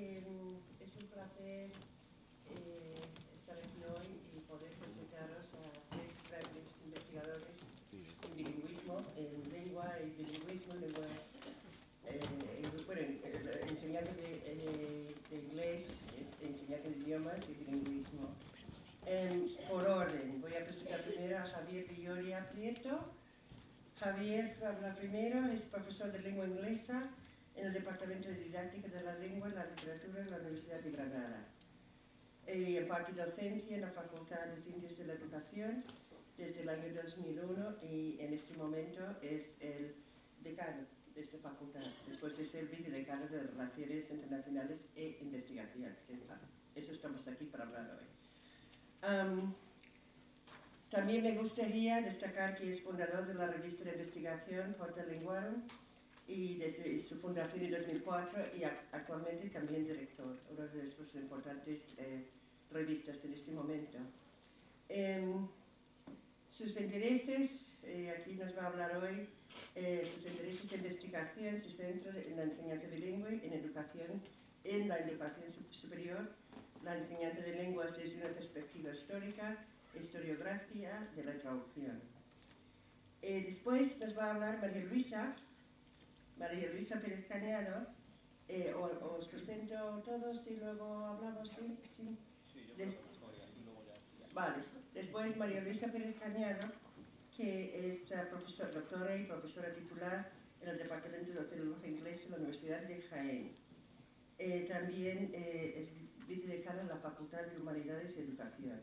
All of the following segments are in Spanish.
Es un placer estar aquí hoy y poder presentaros a tres grandes investigadores en bilingüismo, en lengua y bilingüismo, enseñando de inglés, enseñando de idiomas y bilingüismo. Por orden, voy a presentar primero a Javier Villoria Prieto. Javier habla primero, es profesor de lengua inglesa en el Departamento de Didáctica de la Lengua y la Literatura de la Universidad de Granada. Imparte docencia en la Facultad de Ciencias de la Educación desde el año 2001 y en este momento es el decano de esta facultad, después de ser vicedecano de Relaciones Internacionales e Investigación. Eso estamos aquí para hablar hoy. También me gustaría destacar que es fundador de la revista de investigación Porta Linguarum y desde su fundación en 2004 y actualmente también director, una de sus importantes revistas en este momento. Sus intereses, aquí nos va a hablar hoy, sus intereses de investigación se centran en la enseñanza bilingüe, en la educación superior, la enseñanza de lenguas desde una perspectiva histórica, historiografía de la traducción. Después nos va a hablar María Luisa Pérez Cañado. Os presento a todos y luego hablamos, ¿sí? Sí, vale. Después María Luisa Pérez Cañado, que es doctora y profesora titular en el Departamento de Filología Inglesa de la Universidad de Jaén. También es vicedecana en la Facultad de Humanidades y Educación.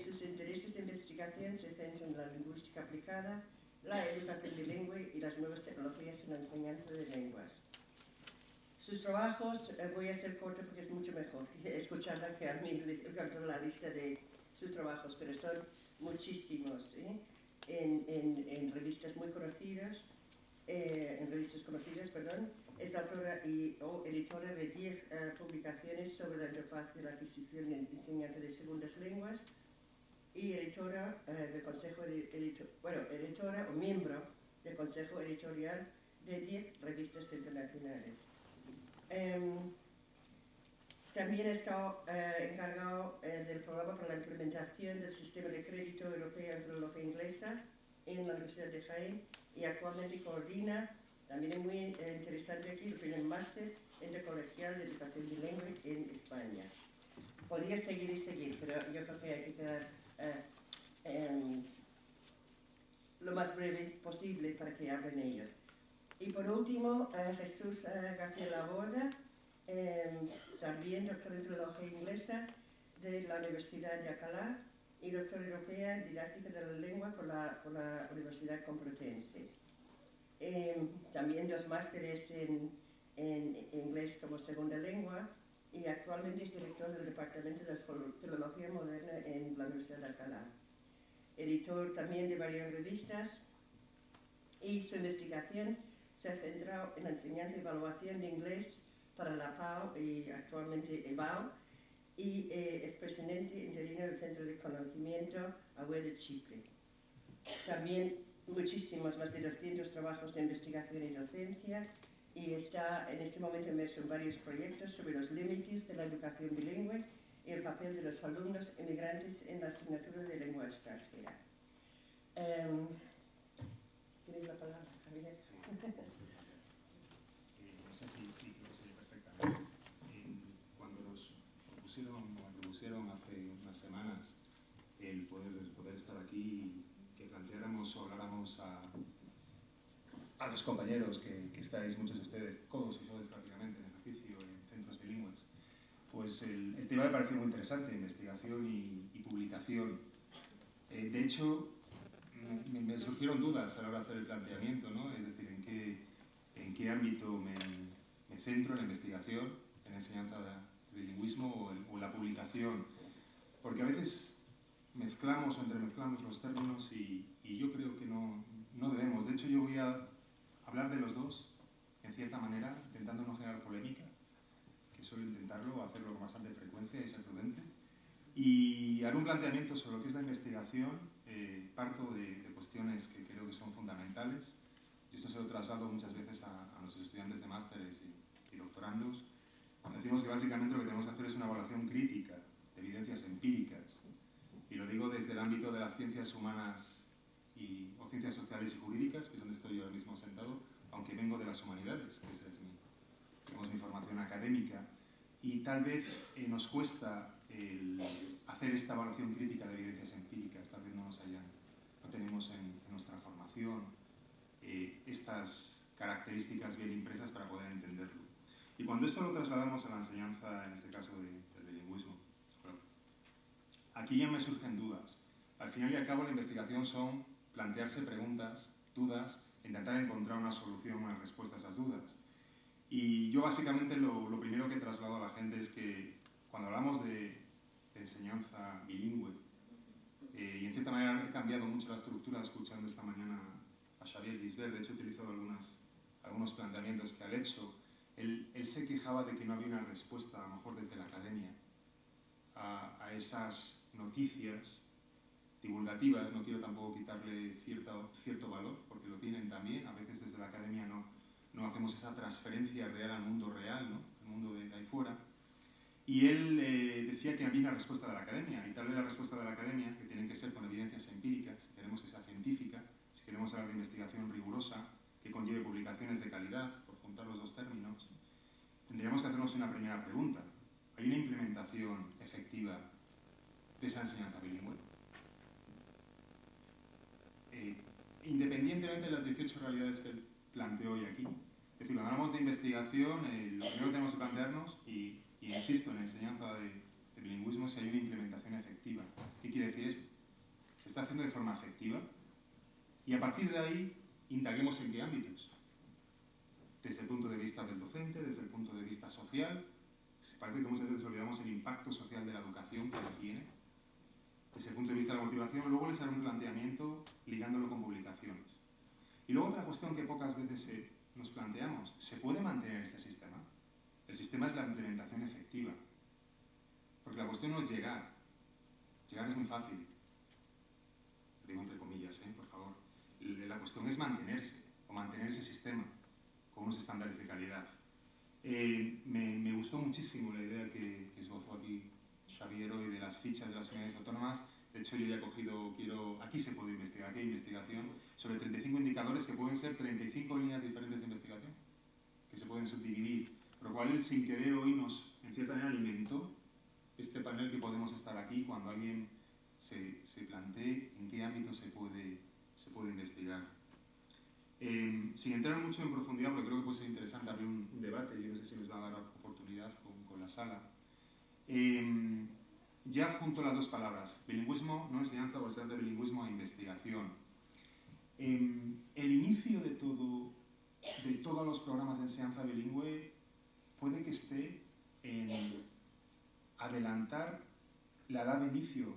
Sus intereses de investigación se centran en la lingüística aplicada, la educación bilingüe y las nuevas tecnologías en la enseñanza de lenguas. Sus trabajos, voy a ser corta porque es mucho mejor escucharla que a mí con la lista de sus trabajos, pero son muchísimos, en revistas muy conocidas, es autora o editora de 10 publicaciones sobre la interfaz de la adquisición y enseñanza de segundas lenguas y editora editora o miembro del Consejo Editorial de 10 revistas internacionales. También ha estado encargado del programa para la implementación del sistema de crédito europeo en filología inglesa en la Universidad de Jaén y actualmente coordina, también es muy interesante aquí, el primer máster intercolegial de educación bilingüe en España. Podría seguir y seguir, pero yo creo que hay que quedar lo más breve posible para que hablen ellos. Y por último, Jesús García Laborda, también doctor en filología inglesa de la Universidad de Alcalá y doctor europea en didáctica de la lengua por la Universidad Complutense. También 2 másteres en inglés como segunda lengua y actualmente es director del Departamento de Filología Moderna en la Universidad de Alcalá. Editor también de varias revistas y su investigación se ha centrado en la enseñanza y evaluación de inglés para la PAO y actualmente EBAU y es presidente interino del Centro de Conocimiento AUE de Chipre. También muchísimos, más de 200 trabajos de investigación y docencia y está en este momento inmerso en varios proyectos sobre los límites de la educación bilingüe y el papel de los alumnos emigrantes en la asignatura de lengua extranjera. ¿Tienes la palabra, Javier? No sé si creo que se oye perfectamente. Cuando nos propusieron hace unas semanas el poder estar aquí y que planteáramos o habláramos a los compañeros que estáis, muchos de ustedes, todos ustedes prácticamente en ejercicio en centros bilingües, pues el tema me pareció muy interesante, investigación y publicación. De hecho, me surgieron dudas a la hora de hacer el planteamiento, ¿no? Es decir, en qué ámbito me centro en la investigación, en la enseñanza de bilingüismo o en la publicación, porque a veces mezclamos o entremezclamos los términos y yo creo que no debemos. De hecho, yo voy a hablar de los dos, en cierta manera, intentando no generar polémica, que suelo intentarlo, hacerlo con bastante frecuencia y ser prudente, y haré un planteamiento sobre lo que es la investigación. Parto de cuestiones que creo que son fundamentales, y esto se lo traslado muchas veces a nuestros estudiantes de másteres y doctorandos, cuando decimos que básicamente lo que tenemos que hacer es una evaluación crítica de evidencias empíricas. Y lo digo desde el ámbito de las ciencias humanas o ciencias sociales y jurídicas, que es donde estoy yo ahora mismo sentado, aunque vengo de las humanidades, que esa es mi formación académica. Y tal vez nos cuesta hacer esta evaluación crítica de evidencias empíricas, tal vez no tenemos en nuestra formación estas características bien impresas para poder entenderlo. Y cuando esto lo trasladamos a la enseñanza, en este caso del bilingüismo, bueno, aquí ya me surgen dudas. Al final y al cabo la investigación son plantearse preguntas, dudas, intentar encontrar una solución, una respuesta a esas dudas. Y yo básicamente lo primero que traslado a la gente es que cuando hablamos de enseñanza bilingüe, y en cierta manera he cambiado mucho la estructura escuchando esta mañana a Xavier Gisbert, de hecho he utilizado algunos planteamientos que ha hecho. Él se quejaba de que no había una respuesta, a lo mejor desde la academia, a esas noticias divulgativas. No quiero tampoco quitarle cierto valor, porque lo tienen también. A veces desde la academia no hacemos esa transferencia real al mundo real, ¿no? Al mundo de ahí fuera. Y él decía que había una respuesta de la academia, y tal vez la respuesta de la academia, que tienen que ser con evidencias empíricas, si queremos que sea científica, si queremos hablar de investigación rigurosa, que conlleve publicaciones de calidad, por juntar los dos términos, tendríamos que hacernos una primera pregunta. ¿Hay una implementación efectiva de esa enseñanza bilingüe? Independientemente de las 18 realidades que él planteó hoy aquí, es decir, cuando hablamos de investigación, lo primero que tenemos que plantearnos, y insisto en la enseñanza de bilingüismo, si hay una implementación efectiva. ¿Qué quiere decir esto? ¿Se está haciendo de forma efectiva? Y a partir de ahí, indaguemos en qué ámbitos. Desde el punto de vista del docente, desde el punto de vista social, se parece que muchas veces olvidamos el impacto social de la educación que tiene. Desde el punto de vista de la motivación, luego les haré un planteamiento ligándolo con publicaciones. Y luego otra cuestión que pocas veces nos planteamos, ¿se puede mantener este sistema? El sistema es la implementación efectiva. Porque la cuestión no es llegar. Llegar es muy fácil. Lo digo entre comillas, por favor. La cuestión es mantenerse, o mantener ese sistema con unos estándares de calidad. Me gustó muchísimo la idea que esbozó aquí Xavier hoy de las fichas de las unidades autónomas. De hecho, yo ya he cogido, aquí se puede investigar, aquí hay investigación sobre 35 indicadores que pueden ser 35 líneas diferentes de investigación, que se pueden subdividir. Por lo cual, él sin querer hoy nos, en cierta manera, alimentó este panel que podemos estar aquí cuando alguien se plantee en qué ámbito se puede investigar. Sin entrar mucho en profundidad, porque creo que puede ser interesante abrir un debate, yo no sé si nos va a dar oportunidad con la sala. Ya junto a las dos palabras, bilingüismo, no enseñanza, o sea, de bilingüismo a investigación. El inicio de todos los programas de enseñanza bilingüe puede que esté en adelantar la edad de inicio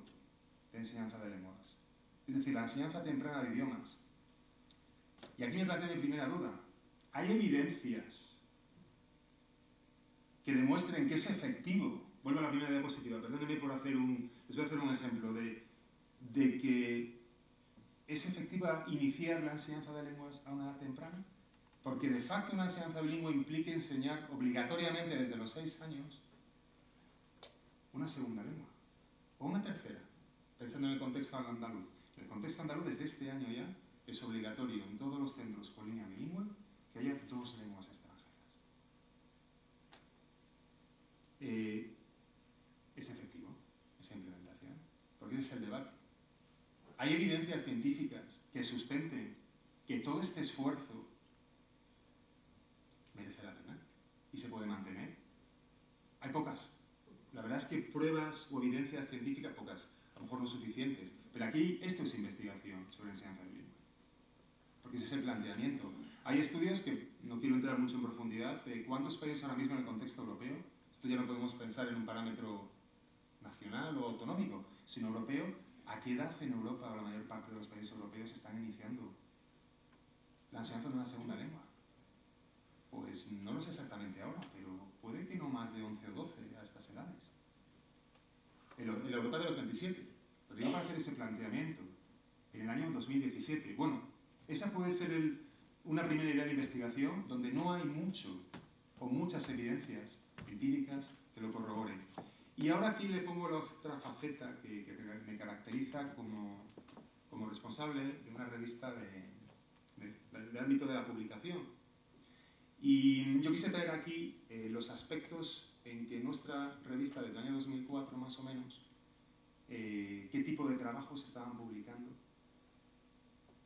de enseñanza de lenguas. Es decir, la enseñanza temprana de idiomas. Y aquí me planteo mi primera duda. ¿Hay evidencias que demuestren que es efectivo? Vuelvo a la primera diapositiva, perdónenme por les voy a hacer un ejemplo de que es efectiva iniciar la enseñanza de lenguas a una edad temprana, porque de facto una enseñanza bilingüe implica enseñar obligatoriamente desde los 6 años una segunda lengua, o una tercera, pensando en el contexto andaluz. En el contexto andaluz, desde este año ya, es obligatorio en todos los centros con línea bilingüe que haya 2 lenguas extranjeras. ¿Es efectivo esa implementación? Porque ese es el debate. ¿Hay evidencias científicas que sustenten que todo este esfuerzo merece la pena y se puede mantener? Hay pocas. La verdad es que pruebas o evidencias científicas, pocas, a lo mejor no suficientes. Pero aquí esto es investigación sobre enseñanza bilingüe. Porque ese es el planteamiento. Hay estudios que no quiero entrar mucho en profundidad. ¿Cuántos países ahora mismo en el contexto europeo? Esto ya no podemos pensar en un parámetro nacional o autonómico, sino europeo. ¿A qué edad en Europa o la mayor parte de los países europeos están iniciando la enseñanza de una segunda lengua? Pues no lo sé exactamente ahora, pero puede que no más de 11 o 12 a estas edades. En la Europa de los 27. Lo digo para hacer ese planteamiento. En el año 2017. Bueno, esa puede ser una primera idea de investigación donde no hay mucho o muchas evidencias empíricas que lo corroboren. Y ahora aquí le pongo la otra faceta que me caracteriza como responsable de una revista del ámbito de la publicación. Y yo quise traer aquí los aspectos en que nuestra revista, desde el año 2004 más o menos, qué tipo de trabajos se estaban publicando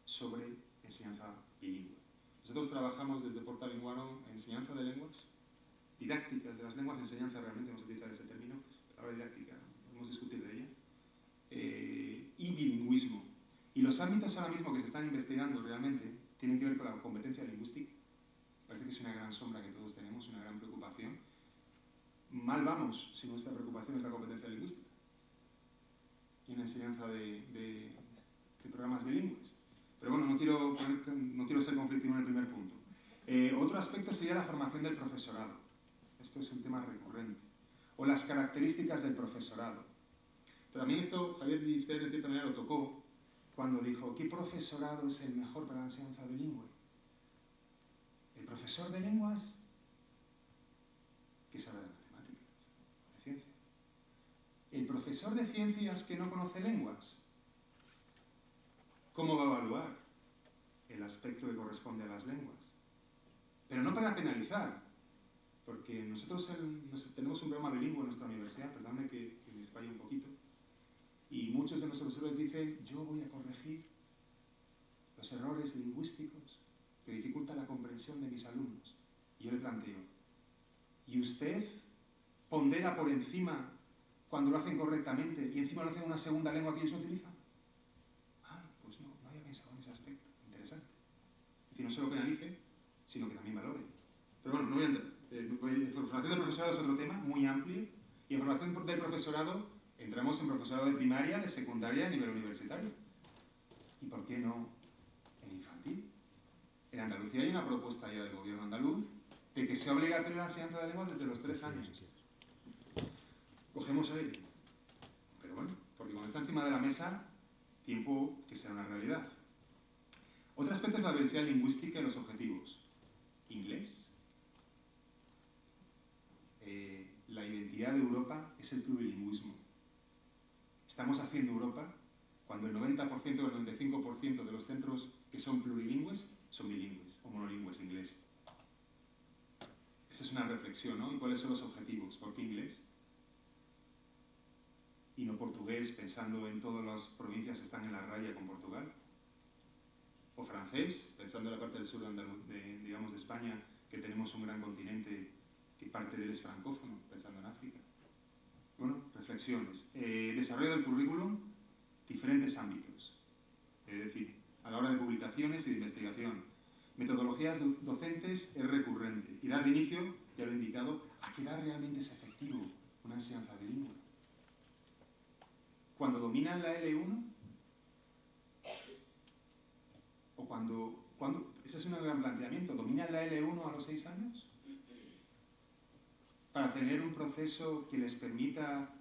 sobre enseñanza bilingüe. Nosotros trabajamos desde Portalinguano en enseñanza de lenguas, didácticas de las lenguas, enseñanza realmente, vamos a utilizar ese término, la didáctica, hemos discutido de ella, y bilingüismo. Y los ámbitos ahora mismo que se están investigando realmente tienen que ver con la competencia lingüística. Parece que es una gran sombra que todos tenemos, una gran preocupación. Mal vamos si nuestra preocupación es la competencia lingüística y una enseñanza de programas bilingües. Pero bueno, no quiero ser conflictivo en el primer punto. Otro aspecto sería la formación del profesorado. Esto es un tema recurrente. O las características del profesorado. Pero a mí esto, Javier Gisbert de cierta manera lo tocó cuando dijo, ¿qué profesorado es el mejor para la enseñanza bilingüe? ¿El profesor de lenguas? Que sabe de matemáticas, de ciencia. ¿El profesor de ciencias que no conoce lenguas? ¿Cómo va a evaluar el aspecto que corresponde a las lenguas? Pero no para penalizar, porque nosotros tenemos un programa bilingüe en nuestra universidad, perdóname que me explaye un poquito, y muchos de nuestros profesores dicen, yo voy a corregir los errores lingüísticos que dificultan la comprensión de mis alumnos. Y yo le planteo, ¿y usted pondera por encima cuando lo hacen correctamente y encima lo hacen en una segunda lengua que ellos no utilizan? Ah, pues no había pensado en ese aspecto. Interesante. Es decir, no solo penalice, sino que también valore. Pero bueno, no voy a entrar. Formación del profesorado es otro tema muy amplio, y en formación del profesorado entramos en profesorado de primaria, de secundaria, a nivel universitario. ¿Y por qué no en infantil? En Andalucía hay una propuesta ya del gobierno andaluz de que sea obligatoria la enseñanza de lenguas desde los 3 años. Cogemos aire. Pero bueno, porque cuando está encima de la mesa, tiempo que sea una realidad. Otro aspecto es la diversidad lingüística y los objetivos. Inglés. La identidad de Europa es el plurilingüismo. Estamos haciendo Europa cuando el 90% o el 95% de los centros que son plurilingües son bilingües o monolingües inglés. Esa es una reflexión, ¿no? ¿Y cuáles son los objetivos? ¿Por qué inglés? Y no portugués, pensando en todas las provincias que están en la raya con Portugal. O francés, pensando en la parte del sur de España, que tenemos un gran continente que parte de él es francófono, pensando en África. Bueno, reflexiones. Desarrollo del currículum, diferentes ámbitos. Es decir, a la hora de publicaciones y de investigación. Metodologías docentes es recurrente. Y dar inicio, ya lo he indicado, a que realmente es efectivo una enseñanza bilingüe. Cuando dominan la L1, o cuando ese es un gran planteamiento, ¿dominan la L1 a los 6 años? Para tener un proceso que les permita,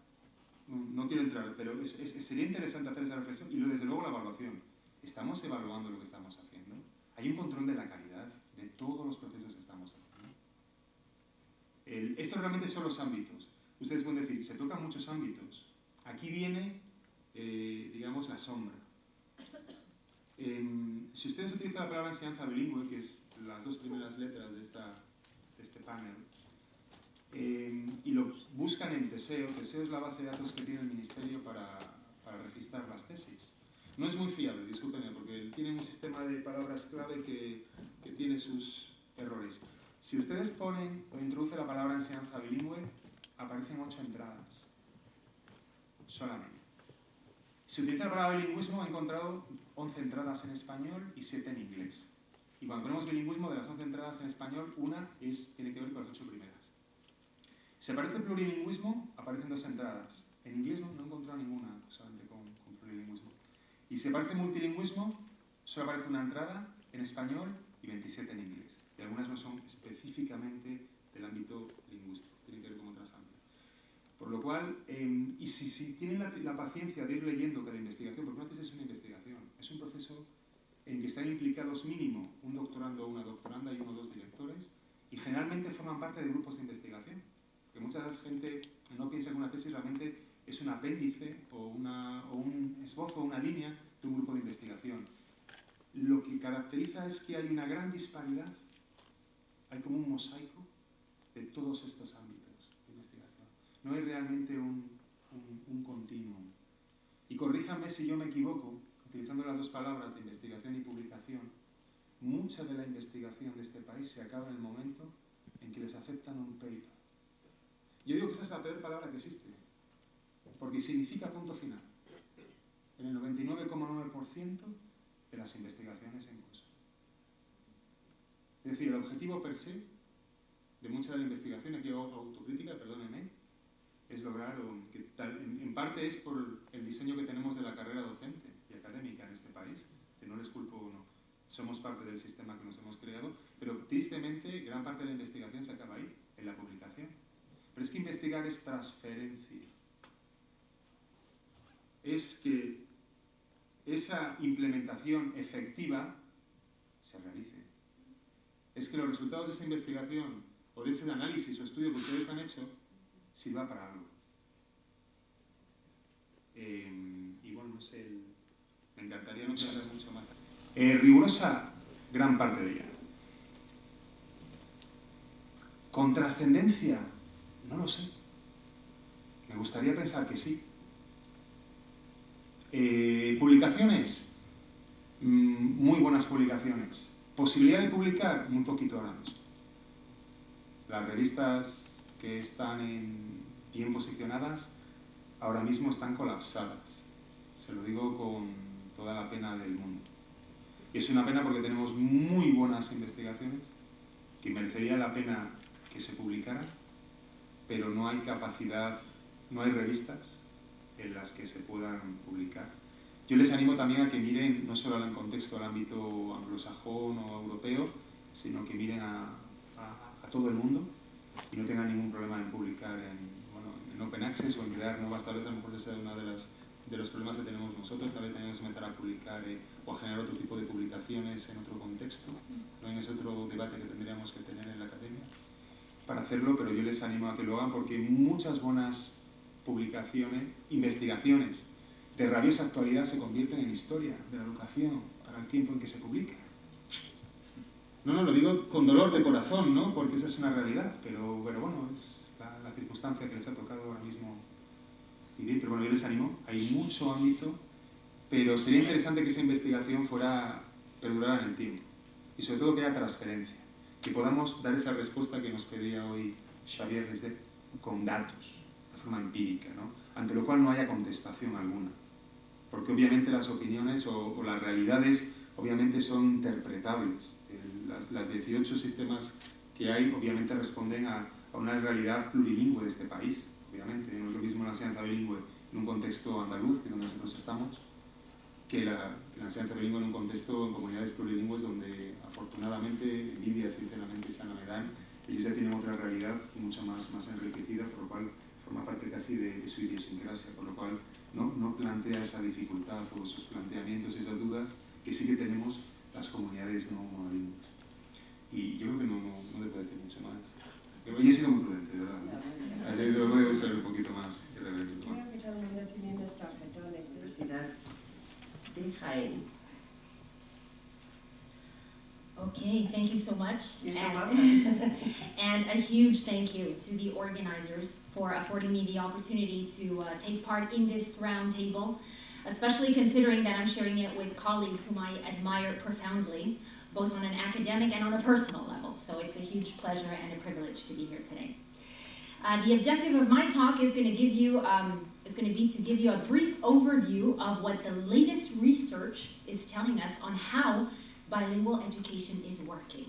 no quiero entrar, pero sería interesante hacer esa reflexión, y desde luego la evaluación. ¿Estamos evaluando lo que estamos haciendo? ¿Hay un control de la calidad de todos los procesos que estamos haciendo? Estos realmente son los ámbitos. Ustedes pueden decir, se tocan muchos ámbitos. Aquí viene, digamos, la sombra. Si ustedes utilizan la palabra enseñanza bilingüe, que es las 2 primeras letras de este panel, y lo buscan en Teseo. Teseo es la base de datos que tiene el Ministerio para registrar las tesis. No es muy fiable, discúlpenme, porque tiene un sistema de palabras clave que tiene sus errores. Si ustedes ponen o introducen la palabra enseñanza bilingüe, aparecen 8 entradas. Solamente. Si utiliza la palabra bilingüismo, he encontrado 11 entradas en español y 7 en inglés. Y cuando ponemos bilingüismo, de las 11 entradas en español, una tiene que ver con las 8 primeras. Si aparece plurilingüismo, aparecen 2 entradas. En inglés no he encontrado ninguna, solamente con plurilingüismo. Y si aparece multilingüismo, solo aparece una entrada en español y 27 en inglés. Y algunas no son específicamente del ámbito lingüístico, tienen que ver con otras ámbitos. Por lo cual, y si tienen la paciencia de ir leyendo cada investigación, porque una tesis es una investigación, es un proceso en que están implicados mínimo un doctorando o una doctoranda y 1 o 2 directores, y generalmente forman parte de grupos de investigación. Que mucha gente no piensa que una tesis realmente es un apéndice o un esbozo, una línea de un grupo de investigación. Lo que caracteriza es que hay una gran disparidad, hay como un mosaico de todos estos ámbitos de investigación. No hay realmente un continuum. Y corríjame si yo me equivoco, utilizando las dos palabras de investigación y publicación, mucha de la investigación de este país se acaba en el momento en que les aceptan un paper. Yo digo que esa es la peor palabra que existe, porque significa punto final. En el 99,9% de las investigaciones en curso. Es decir, el objetivo per se de mucha de la investigación, aquí hago autocrítica, perdónenme, es lograr, en parte es por el diseño que tenemos de la carrera docente y académica en este país, que no les culpo o no. Somos parte del sistema que nos hemos creado, pero tristemente gran parte de la investigación se acaba ahí, en la publicación. Pero es que investigar es transferencia. Es que esa implementación efectiva se realice. Es que los resultados de esa investigación o de ese análisis o estudio que ustedes han hecho sirva para algo. Y bueno, no sé, me encantaría no hablar mucho más. Rigurosa, gran parte de ella. ¿Con trascendencia? No lo sé. Me gustaría pensar que sí. Publicaciones, muy buenas publicaciones. Posibilidad de publicar, muy poquito ahora mismo. Las revistas que están bien posicionadas ahora mismo están colapsadas. Se lo digo con toda la pena del mundo. Y es una pena porque tenemos muy buenas investigaciones que merecería la pena que se publicaran, pero no hay capacidad, no hay revistas en las que se puedan publicar. Yo les animo también a que miren no solo en contexto del ámbito anglosajón o europeo, sino que miren a todo el mundo y no tengan ningún problema en publicar en Open Access o en crear nuevas tabletas. A lo mejor ese es uno de los problemas que tenemos nosotros. Tal vez tenemos que empezar a publicar o a generar otro tipo de publicaciones en otro contexto. ¿No? Es otro debate que tendríamos que tener en la academia para hacerlo, pero yo les animo a que lo hagan porque muchas buenas publicaciones, investigaciones de rabiosa actualidad se convierten en historia de la educación para el tiempo en que se publica. No, lo digo con dolor de corazón, ¿no? Porque esa es una realidad, pero bueno, es la circunstancia que les ha tocado ahora mismo vivir. Pero bueno, yo les animo, hay mucho ámbito, pero sería interesante que esa investigación perdurara en el tiempo y sobre todo que haya transferencia, que podamos dar esa respuesta que nos pedía hoy Xavier con datos, de forma empírica, ¿no? Ante lo cual no haya contestación alguna, porque obviamente las opiniones o las realidades obviamente son interpretables. Las 18 sistemas que hay obviamente responden a una realidad plurilingüe de este país, obviamente. No es lo mismo la enseñanza bilingüe en un contexto andaluz, que es donde nosotros estamos, que la enseñanza bilingüe en un contexto en comunidades plurilingües donde afortunadamente, envidia sinceramente esa novedad, ellos ya tienen otra realidad mucho más enriquecida, por lo cual forma parte casi de su idiosincrasia, por lo cual no plantea esa dificultad o esos planteamientos, esas dudas que sí que tenemos las comunidades no monolingües. Y yo creo que no le puedo decir mucho más. Hoy he sido muy prudente, ¿verdad? Yo voy a ser un poquito más irreverente. Creo que también tenemos tarjeta de Universidad de Jaén. Okay, thank you so much. You're so welcome. And a huge thank you to the organizers for affording me the opportunity to take part in this roundtable, especially considering that I'm sharing it with colleagues whom I admire profoundly, both on an academic and on a personal level. So it's a huge pleasure and a privilege to be here today. The objective of my talk is going to give you to give you a brief overview of what the latest research is telling us on how bilingual education is working.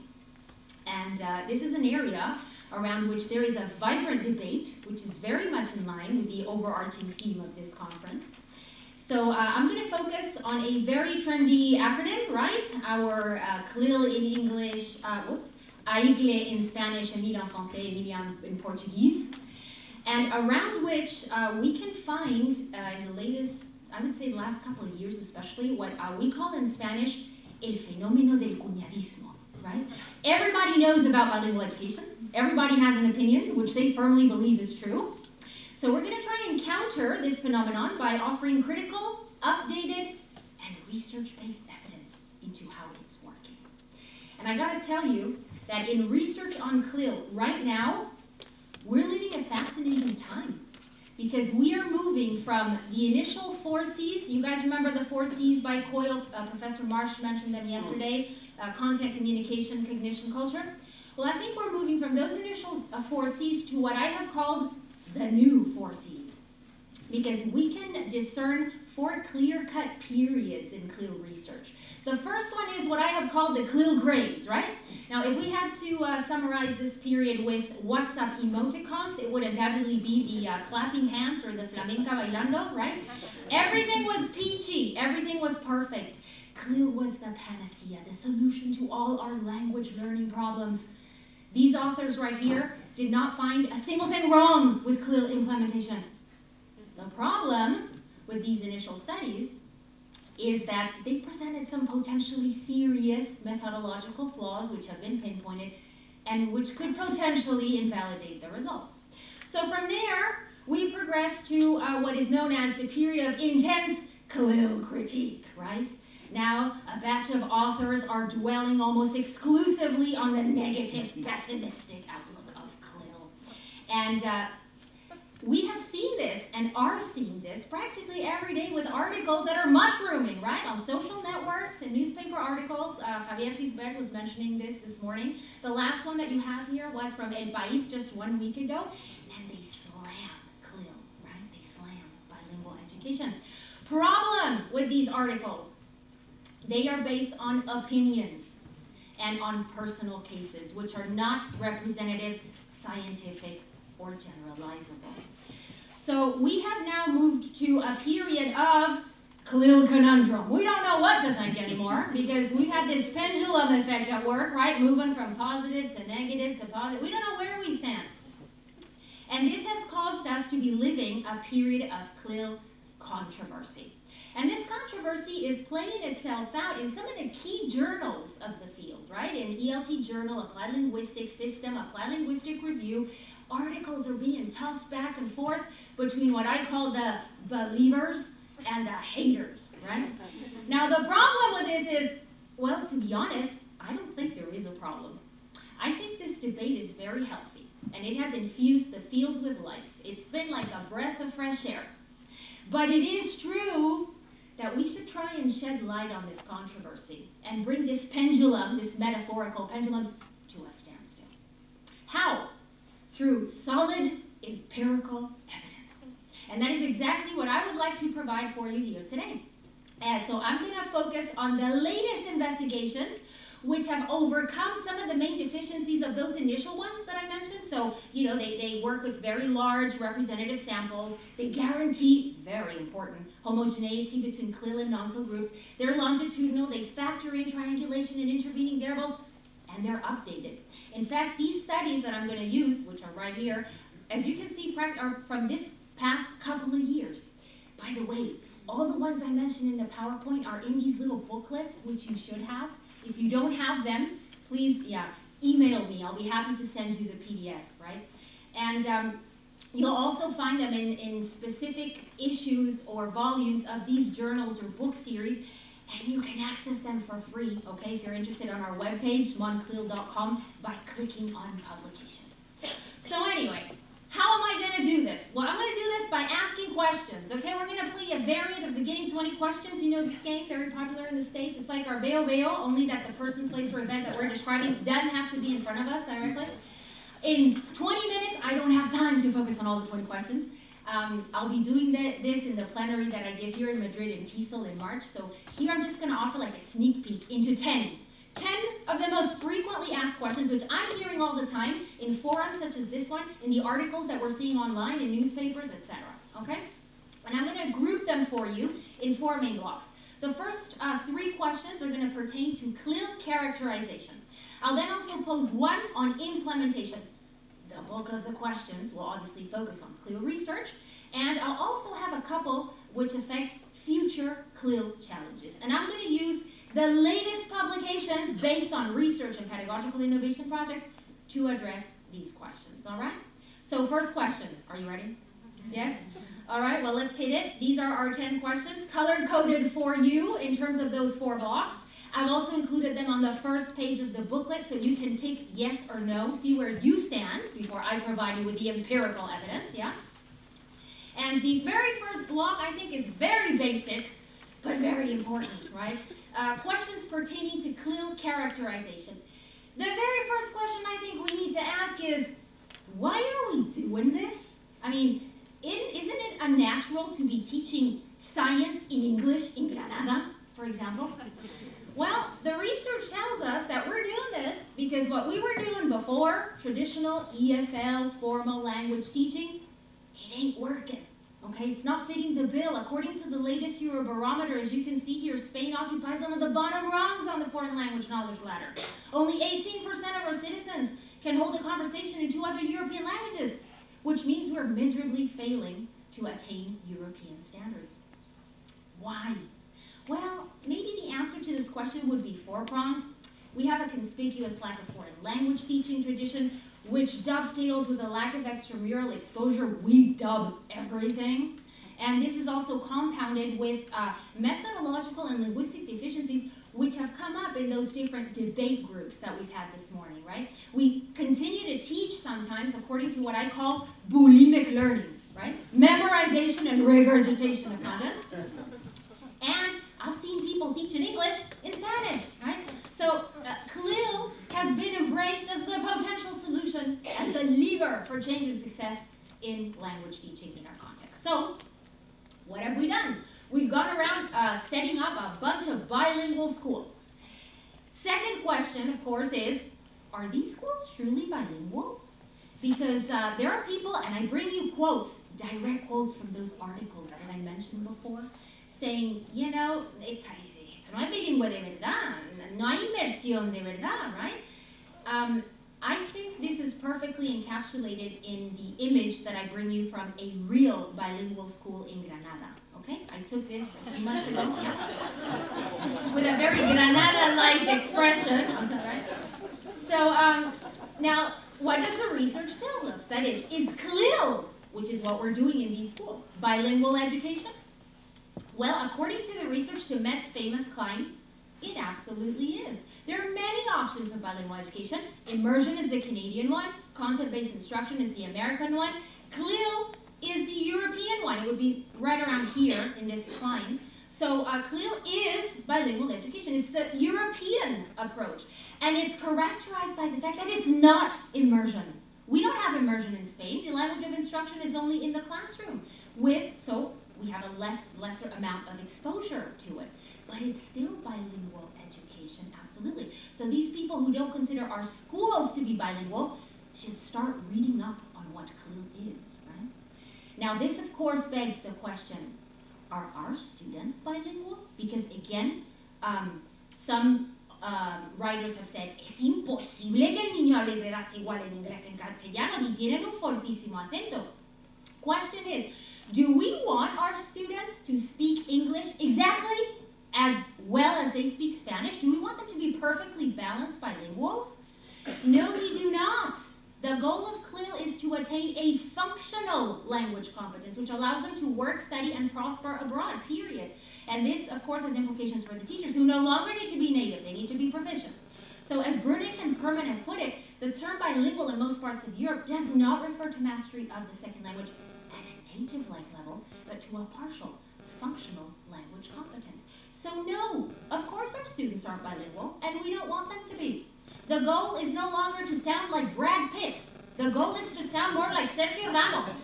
And this is an area around which there is a vibrant debate, which is very much in line with the overarching theme of this conference. So I'm going to focus on a very trendy acronym, right? Our CLIL in English, AIGLE in Spanish, EMIL en français, EMIL in Portuguese, and around which we can find in the latest, I would say the last couple of years especially, what we call in Spanish el fenómeno del cuñadismo, right? Everybody knows about bilingual education. everybody has an opinion, which they firmly believe is true. So we're going to try and counter this phenomenon by offering critical, updated, and research-based evidence into how it's working. And I got to tell you that in research on CLIL right now, we're living a fascinating time because we are moving from the initial 4 C's. You guys remember the 4 C's by Coyle? Professor Marsh mentioned them yesterday. Content, communication, cognition, culture. Well, I think we're moving from those initial 4 C's to what I have called the new 4 C's. Because we can discern 4 clear-cut periods in CLIL research. The first one is what I have called the CLIL grades, right? Now, if we had to summarize this period with WhatsApp emoticons, it would undoubtedly be the clapping hands or the flamenca bailando, right? Everything was peachy. Everything was perfect. CLIL was the panacea, the solution to all our language learning problems. These authors right here did not find a single thing wrong with CLIL implementation. The problem with these initial studies is that they presented some potentially serious methodological flaws which have been pinpointed and which could potentially invalidate the results. So from there, we progressed to what is known as the period of intense CLIL critique, right? Now, a batch of authors are dwelling almost exclusively on the negative, pessimistic outlook of CLIL. And we have seen this and are seeing this practically every day with articles that are mushrooming, right? On social networks and newspaper articles. Javier Gisbert was mentioning this morning. The last one that you have here was from El País just 1 week ago. And they slam CLIL, right? They slam bilingual education. Problem with these articles. They are based on opinions and on personal cases, which are not representative, scientific, or generalizable. So we have now moved to a period of CLIL conundrum. We don't know what to think anymore because we've had this pendulum effect at work, right? Moving from positive to negative to positive. We don't know where we stand. And this has caused us to be living a period of CLIL controversy. And this controversy is playing itself out in some of the key journals of the field, right? In ELT Journal, Applied Linguistics System, Applied Linguistic Review, articles are being tossed back and forth between what I call the believers and the haters, right? Now, the problem with this is, well, to be honest, I don't think there is a problem. I think this debate is very healthy, and it has infused the field with life. It's been like a breath of fresh air. But it is true that we should try and shed light on this controversy and bring this pendulum, this metaphorical pendulum, to a standstill. How? Through solid empirical evidence. And that is exactly what I would like to provide for you here today. So I'm going to focus on the latest investigations which have overcome some of the main deficiencies of those initial ones that I mentioned. So, you know, they work with very large representative samples. They guarantee, very important, homogeneity between CLIL and non-CLIL groups. They're longitudinal. They factor in triangulation and intervening variables, and they're updated. In fact, these studies that I'm going to use, which are right here, as you can see, are from this past couple of years. By the way, all the ones I mentioned in the PowerPoint are in these little booklets, which you should have. If you don't have them, please, email me. I'll be happy to send you the PDF, right? And you'll also find them in specific issues or volumes of these journals or book series, and you can access them for free, okay, if you're interested on our webpage, monclil.com, by clicking on publications. So anyway, how am I going to do this? Well, I'm going to do this by asking questions, okay? We're going to play a variant of the game 20 questions. You know this game, very popular in the States. It's like our Veo Veo, only that the person, place, or event that we're describing doesn't have to be in front of us directly. In 20 minutes, I don't have time to focus on all the 20 questions. I'll be doing this in the plenary that I give here in Madrid and TESOL in March. So here I'm just going to offer like a sneak peek into 10 of the most frequently asked questions, which I'm hearing all the time in forums such as this one, in the articles that we're seeing online, in newspapers, etc. Okay? And I'm going to group them for you in 4 main blocks. The first 3 questions are going to pertain to CLIL characterization. I'll then also pose one on implementation. The bulk of the questions will obviously focus on CLIL research, and I'll also have a couple which affect future CLIL challenges. And I'm going to use the latest publications based on research and pedagogical innovation projects to address these questions, all right? So first question, are you ready? Yes? All right, well, let's hit it. These are our 10 questions, color-coded for you in terms of those 4 blocks. I've also included them on the first page of the booklet, so you can tick yes or no, see where you stand before I provide you with the empirical evidence, yeah? And the very first block, I think, is very basic, but very important, right? Questions pertaining to CLIL characterization. The very first question I think we need to ask is, why are we doing this? I mean, isn't it unnatural to be teaching science in English in Granada, for example? Well, the research tells us that we're doing this because what we were doing before, traditional EFL, formal language teaching, it ain't working. Okay, it's not fitting the bill. According to the latest Eurobarometer, as you can see here, Spain occupies one of the bottom rungs on the foreign language knowledge ladder. Only 18% of our citizens can hold a conversation in 2 other European languages, which means we're miserably failing to attain European standards. Why? Well, maybe the answer to this question would be 4-pronged. We have a conspicuous lack of foreign language teaching tradition, which dovetails with a lack of extramural exposure. We dub everything. And this is also compounded with methodological and linguistic deficiencies which have come up in those different debate groups that we've had this morning, right? We continue to teach sometimes according to what I call bulimic learning, right? Memorization and regurgitation of contents. And I've seen people teach in English in Spanish, right? So CLIL has been embraced as the potential solution, as the lever for change and success in language teaching in our context. So what have we done? We've gone around setting up a bunch of bilingual schools. Second question, of course, is, are these schools truly bilingual? Because there are people, and I bring you quotes, direct quotes from those articles that I mentioned before, saying, you know, esto no es bilingüe de verdad, no hay inmersión de verdad, right? I think this is perfectly encapsulated in the image that I bring you from a real bilingual school in Granada, okay? I took this a few months ago, yeah? With a very Granada-like expression, right? So, now, what does the research tell us? That is CLIL, which is what we're doing in these schools, bilingual education? Well, according to the research to Met's famous Klein, it absolutely is. There are many options of bilingual education. Immersion is the Canadian one. Content-based instruction is the American one. CLIL is the European one. It would be right around here in this Klein. So CLIL is bilingual education. It's the European approach. And it's characterized by the fact that it's not immersion. We don't have immersion in Spain. The language of instruction is only in the classroom. So we have a lesser amount of exposure to it. But it's still bilingual education, absolutely. So these people who don't consider our schools to be bilingual should start reading up on what CLIL is, right? Now this, of course, begs the question, are our students bilingual? Because again, some writers have said, es imposible que el niño hable y redacte igual en inglés que en castellano, y tienen un fortísimo acento. Question is, do we want our students to speak English exactly as well as they speak Spanish? Do we want them to be perfectly balanced bilinguals? No, we do not. The goal of CLIL is to attain a functional language competence, which allows them to work, study, and prosper abroad, period. And this, of course, has implications for the teachers, who no longer need to be native, they need to be proficient. So as Brunig and Perman have put it, the term bilingual in most parts of Europe does not refer to mastery of the second language at a native-like level, but to a partial, functional language competence. So no, of course our students aren't bilingual, and we don't want them to be. The goal is no longer to sound like Brad Pitt. The goal is to sound more like Sergio Ramos.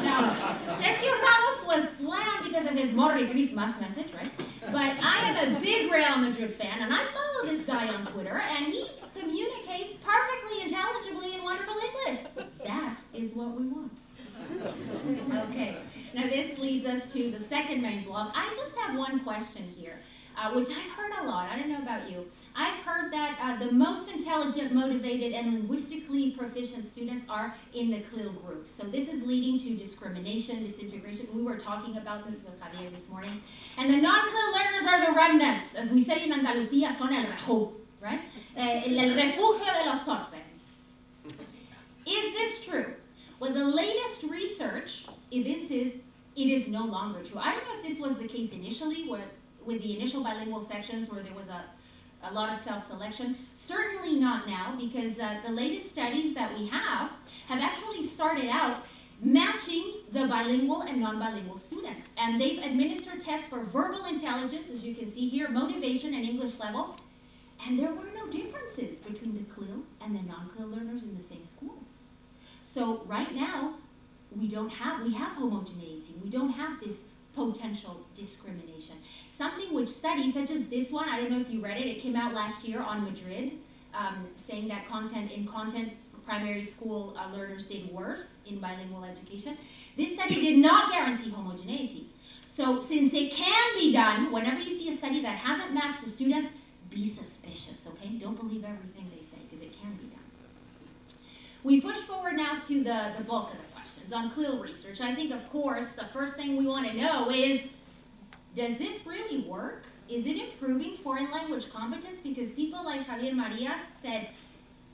Now, Sergio Ramos was slammed because of his Merry Christmas message, right? But I am a big Real Madrid fan, and I follow this guy on Twitter, and he communicates perfectly intelligibly in wonderful English. That is what we want. Okay, now this leads us to the second main block. I just have one question here, which I've heard a lot. I don't know about you. I've heard that the most intelligent, motivated, and linguistically proficient students are in the CLIL group. So this is leading to discrimination, disintegration. We were talking about this with Javier this morning. And the non-CLIL learners are the remnants. As we say in Andalucía, son el rejú, right? El refugio de los torpes. Is this true? Well, the latest research evinces it is no longer true. I don't know if this was the case initially, with the initial bilingual sections where there was a lot of self-selection. Certainly not now, because the latest studies that we have actually started out matching the bilingual and non-bilingual students. And they've administered tests for verbal intelligence, as you can see here, motivation and English level. And there were no differences between the CLIL and the non-CLIL learners in the same schools. So right now, we have homogeneity. We don't have this potential discrimination. Something which studies, such as this one, I don't know if you read it, it came out last year on Madrid, saying that content primary school learners did worse in bilingual education. This study did not guarantee homogeneity. So since it can be done, whenever you see a study that hasn't matched the students, be suspicious, okay? Don't believe everything they say, because it can be done. We push forward now to the bulk of the questions on CLIL research. I think, of course, the first thing we want to know is, does this really work? Is it improving foreign language competence? Because people like Javier Marías said,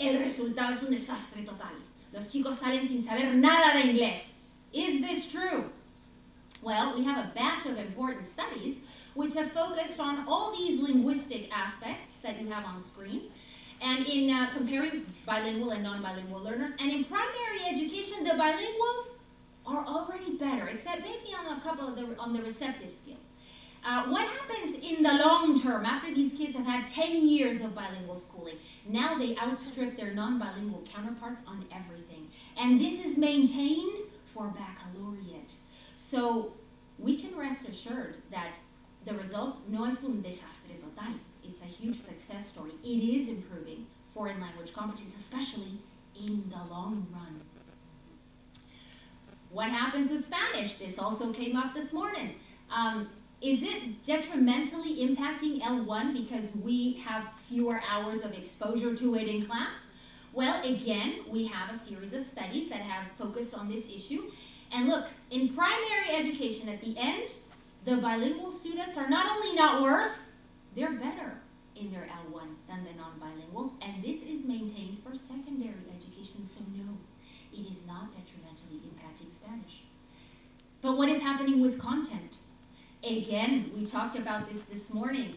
el resultado es un desastre total. Los chicos salen sin saber nada de inglés. Is this true? Well, we have a batch of important studies which have focused on all these linguistic aspects that you have on screen, and in comparing bilingual and non-bilingual learners. And in primary education, the bilinguals are already better, except maybe on a couple of on the receptive skills. What happens in the long term after these kids have had 10 years of bilingual schooling? Now they outstrip their non-bilingual counterparts on everything. And this is maintained for baccalaureate. So we can rest assured that the result no es un desastre total. It's a huge success story. It is improving foreign language competence, especially in the long run. What happens with Spanish? This also came up this morning. Is it detrimentally impacting L1 because we have fewer hours of exposure to it in class? Well, again, we have a series of studies that have focused on this issue. And look, in primary education, at the end, the bilingual students are not only not worse, they're better in their L1 than the non-bilinguals, and this is maintained for secondary education, so no, it is not detrimentally impacting Spanish. But what is happening with content? Again, we talked about this morning.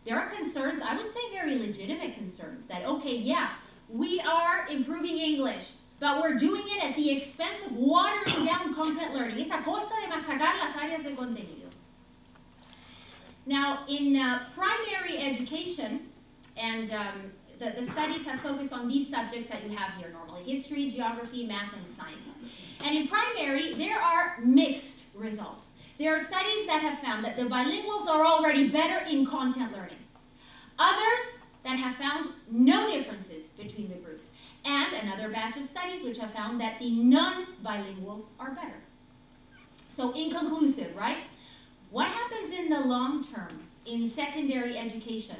There are concerns, I would say very legitimate concerns, that okay, yeah, we are improving English, but we're doing it at the expense of watering down content learning. Es a costa de machacar las áreas de contenido. Now, in primary education, and the studies have focused on these subjects that you have here normally, history, geography, math, and science. And in primary, there are mixed results. There are studies that have found that the bilinguals are already better in content learning. Others that have found no differences between the groups. And another batch of studies which have found that the non-bilinguals are better. So inconclusive, right? What happens in the long term in secondary education?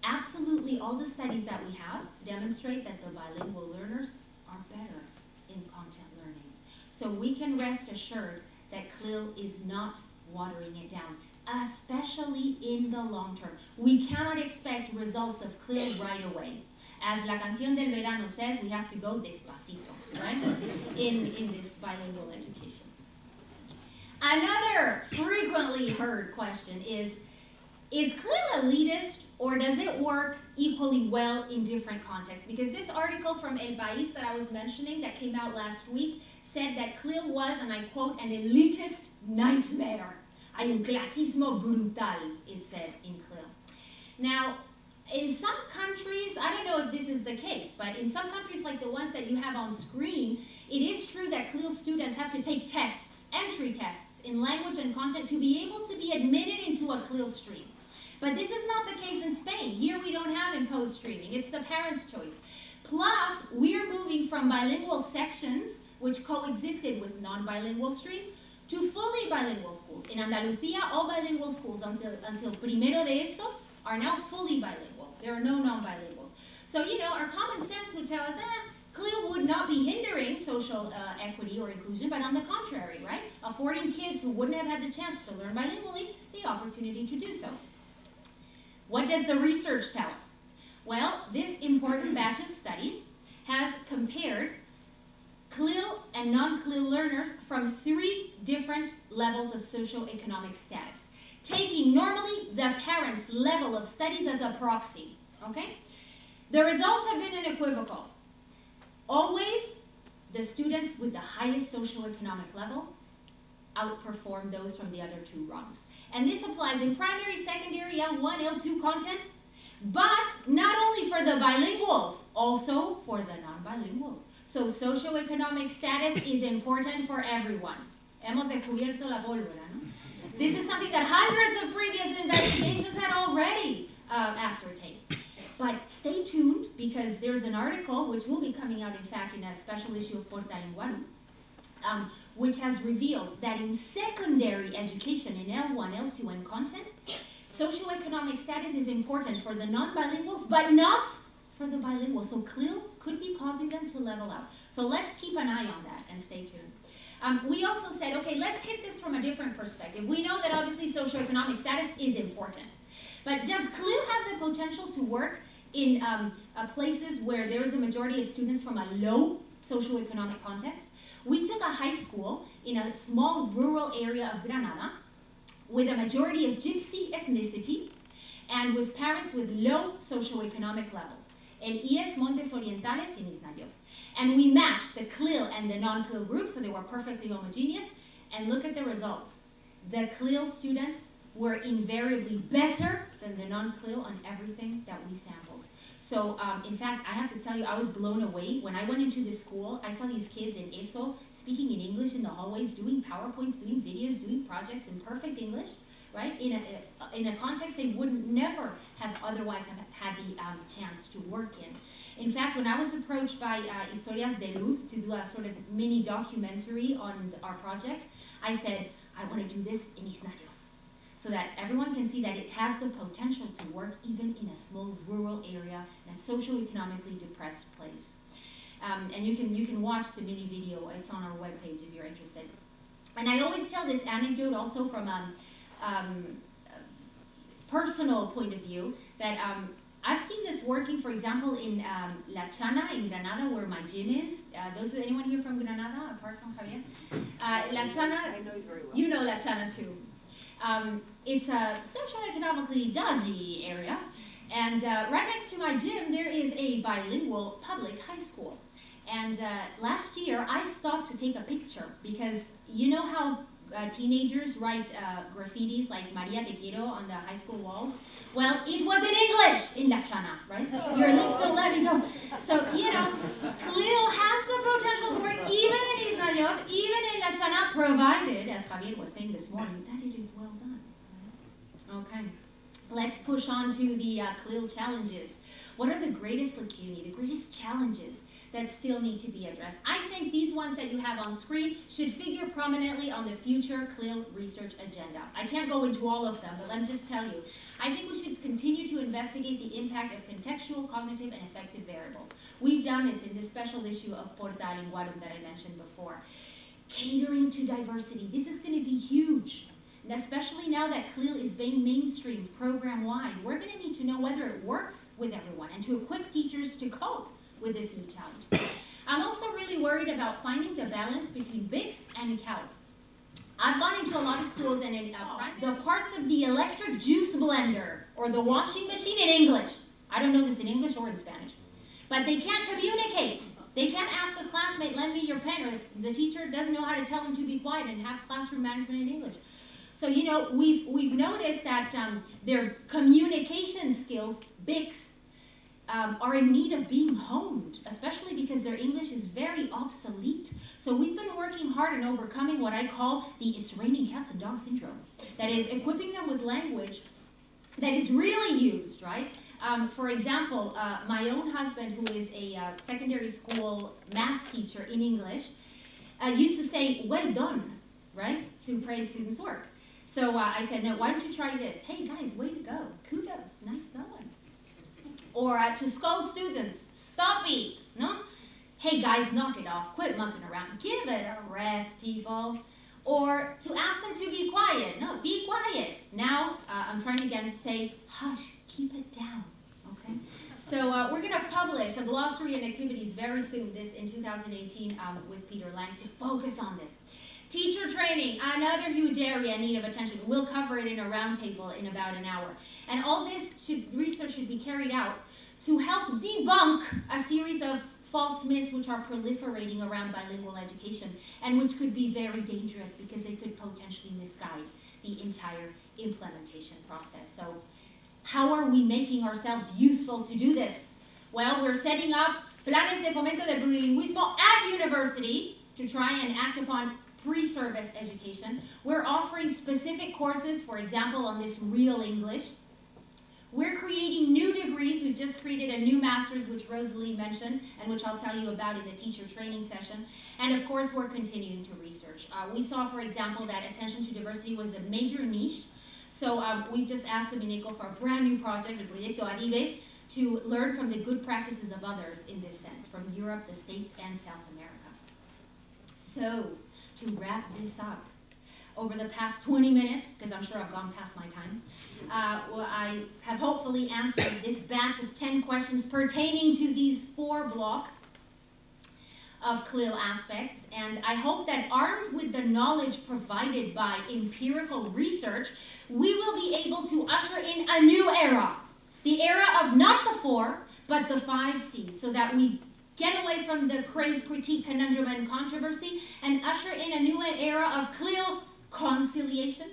Absolutely all the studies that we have demonstrate that the bilingual learners are better in content learning. So we can rest assured that CLIL is not watering it down, especially in the long term. We cannot expect results of CLIL right away. As La Canción del Verano says, we have to go despacito, right? in this bilingual education. Another frequently heard question is CLIL elitist, or does it work equally well in different contexts? Because this article from El País that I was mentioning that came out last week said that CLIL was, and I quote, an elitist nightmare. Hay un clasismo brutal, it said in CLIL. Now, in some countries, I don't know if this is the case, but in some countries like the ones that you have on screen, it is true that CLIL students have to take tests, entry tests, in language and content to be able to be admitted into a CLIL stream. But this is not the case in Spain. Here we don't have imposed streaming. It's the parents' choice. Plus, we're moving from bilingual sections, which coexisted with non-bilingual streams, to fully bilingual schools. In Andalucía, all bilingual schools until primero de eso are now fully bilingual. There are no non-bilinguals. So, our common sense would tell us, CLIL would not be hindering social equity or inclusion, but on the contrary, right? Affording kids who wouldn't have had the chance to learn bilingually the opportunity to do so. What does the research tell us? Well, this important batch of studies has compared CLIL and non-CLIL learners from 3 different levels of socioeconomic status, taking normally the parents' level of studies as a proxy, okay? The results have been unequivocal. Always, the students with the highest socioeconomic level outperform those from the other 2 rungs. And this applies in primary, secondary, L1, L2 content, but not only for the bilinguals, also for the non-bilinguals. So socioeconomic status is important for everyone. Hemos descubierto la pólvora, ¿no? This is something that hundreds of previous investigations had already ascertained. But stay tuned, because there's an article, which will be coming out, in fact, in a special issue of Portal en Guaru, which has revealed that in secondary education, in L1, L2, and content, socioeconomic status is important for the non-bilinguals, but not for the bilinguals. So CLIL could be causing them to level out. So let's keep an eye on that and stay tuned. We also said, okay, let's hit this from a different perspective. We know that obviously socioeconomic status is important. But does CLIL have the potential to work in places where there is a majority of students from a low socioeconomic context? We took a high school in a small rural area of Granada with a majority of Gypsy ethnicity and with parents with low socioeconomic levels. El IES Montes Orientales in Isnayos. And we matched the CLIL and the non-CLIL groups, so they were perfectly homogeneous. And look at the results. The CLIL students were invariably better than the non-CLIL on everything that we sampled. So, in fact, I have to tell you, I was blown away. When I went into this school, I saw these kids in ESO speaking in English in the hallways, doing PowerPoints, doing videos, doing projects in perfect English, right? In a context they would never have otherwise have had the chance to work in. In fact, when I was approached by Historias de Luz to do a sort of mini documentary on our project, I said, I want to do this in Isnayos, so that everyone can see that it has the potential to work even in a small rural area, in a socioeconomically depressed place. And you can watch the mini video. It's on our webpage if you're interested. And I always tell this anecdote also from a personal point of view, that I've seen this working, for example, in La Chana in Granada, where my gym is. Anyone here from Granada, apart from Javier? La Chana, I know you very well. You know La Chana too. It's a socioeconomically dodgy area, and right next to my gym there is a bilingual public high school. And last year I stopped to take a picture, because you know how teenagers write graffitis like Maria Te Quiero on the high school walls? Well, it was in English in La Chana, right? Your lips don't let me go. So, you know, CLIL has the potential to work even in Isnayos, even in La Chana, provided, as Javier was saying this morning, that it is well done. Okay, let's push on to the CLIL challenges. What are the greatest lacunae, the greatest challenges that still need to be addressed? I think these ones that you have on screen should figure prominently on the future CLIL research agenda. I can't go into all of them, but let me just tell you. I think we should continue to investigate the impact of contextual, cognitive, and affective variables. We've done this in this special issue of Portal en Guaru that I mentioned before. Catering to diversity. This is going to be huge. And especially now that CLIL is being mainstream program-wide, we're going to need to know whether it works with everyone and to equip teachers to cope with this new challenge. I'm also really worried about finding the balance between BICS and CAUP. I've gone into a lot of schools, and in the parts of the electric juice blender or the washing machine in English. I don't know this in English or in Spanish. But they can't communicate. They can't ask a classmate, lend me your pen, or the teacher doesn't know how to tell them to be quiet and have classroom management in English. So, you know, we've noticed that their communication skills, BICS, are in need of being honed, especially because their English is very obsolete. So we've been working hard on overcoming what I call the it's raining cats and dogs syndrome. That is, equipping them with language that is really used, right? For example, my own husband, who is a secondary school math teacher in English, used to say, well done, right, to praise students' work. So I said, no, why don't you try this? Hey guys, way to go. Kudos, nice going. Or to scold students, stop it, no? Hey guys, knock it off, quit mucking around. Give it a rest, people. Or to ask them to be quiet. No, be quiet. Now, I'm trying again to say, hush, keep it down, okay? So we're going to publish a glossary and activities very soon, this in 2018 with Peter Lang, to focus on this. Teacher training, another huge area in need of attention. We'll cover it in a roundtable in about an hour. And all this research should be carried out to help debunk a series of false myths which are proliferating around bilingual education and which could be very dangerous because they could potentially misguide the entire implementation process. So how are we making ourselves useful to do this? Well, we're setting up planes de fomento del plurilingüismo at university to try and act upon pre-service education. We're offering specific courses, for example, on this real English. We're creating new degrees. We've just created a new master's, which Rosalie mentioned, and which I'll tell you about in the teacher training session. And of course, we're continuing to research. We saw, for example, that attention to diversity was a major niche. So we just asked the MINECO for a brand new project, the Proyecto Aribe, to learn from the good practices of others in this sense, from Europe, the States, and South America. So, to wrap this up, over the past 20 minutes, because I'm sure I've gone past my time, well, I have hopefully answered this batch of 10 questions pertaining to these 4 blocks of CLIL aspects, and I hope that armed with the knowledge provided by empirical research, we will be able to usher in a new era, the era of not the 4, but the 5 C's, so that we get away from the craze, critique, conundrum, and controversy, and usher in a new era of CLIL conciliation,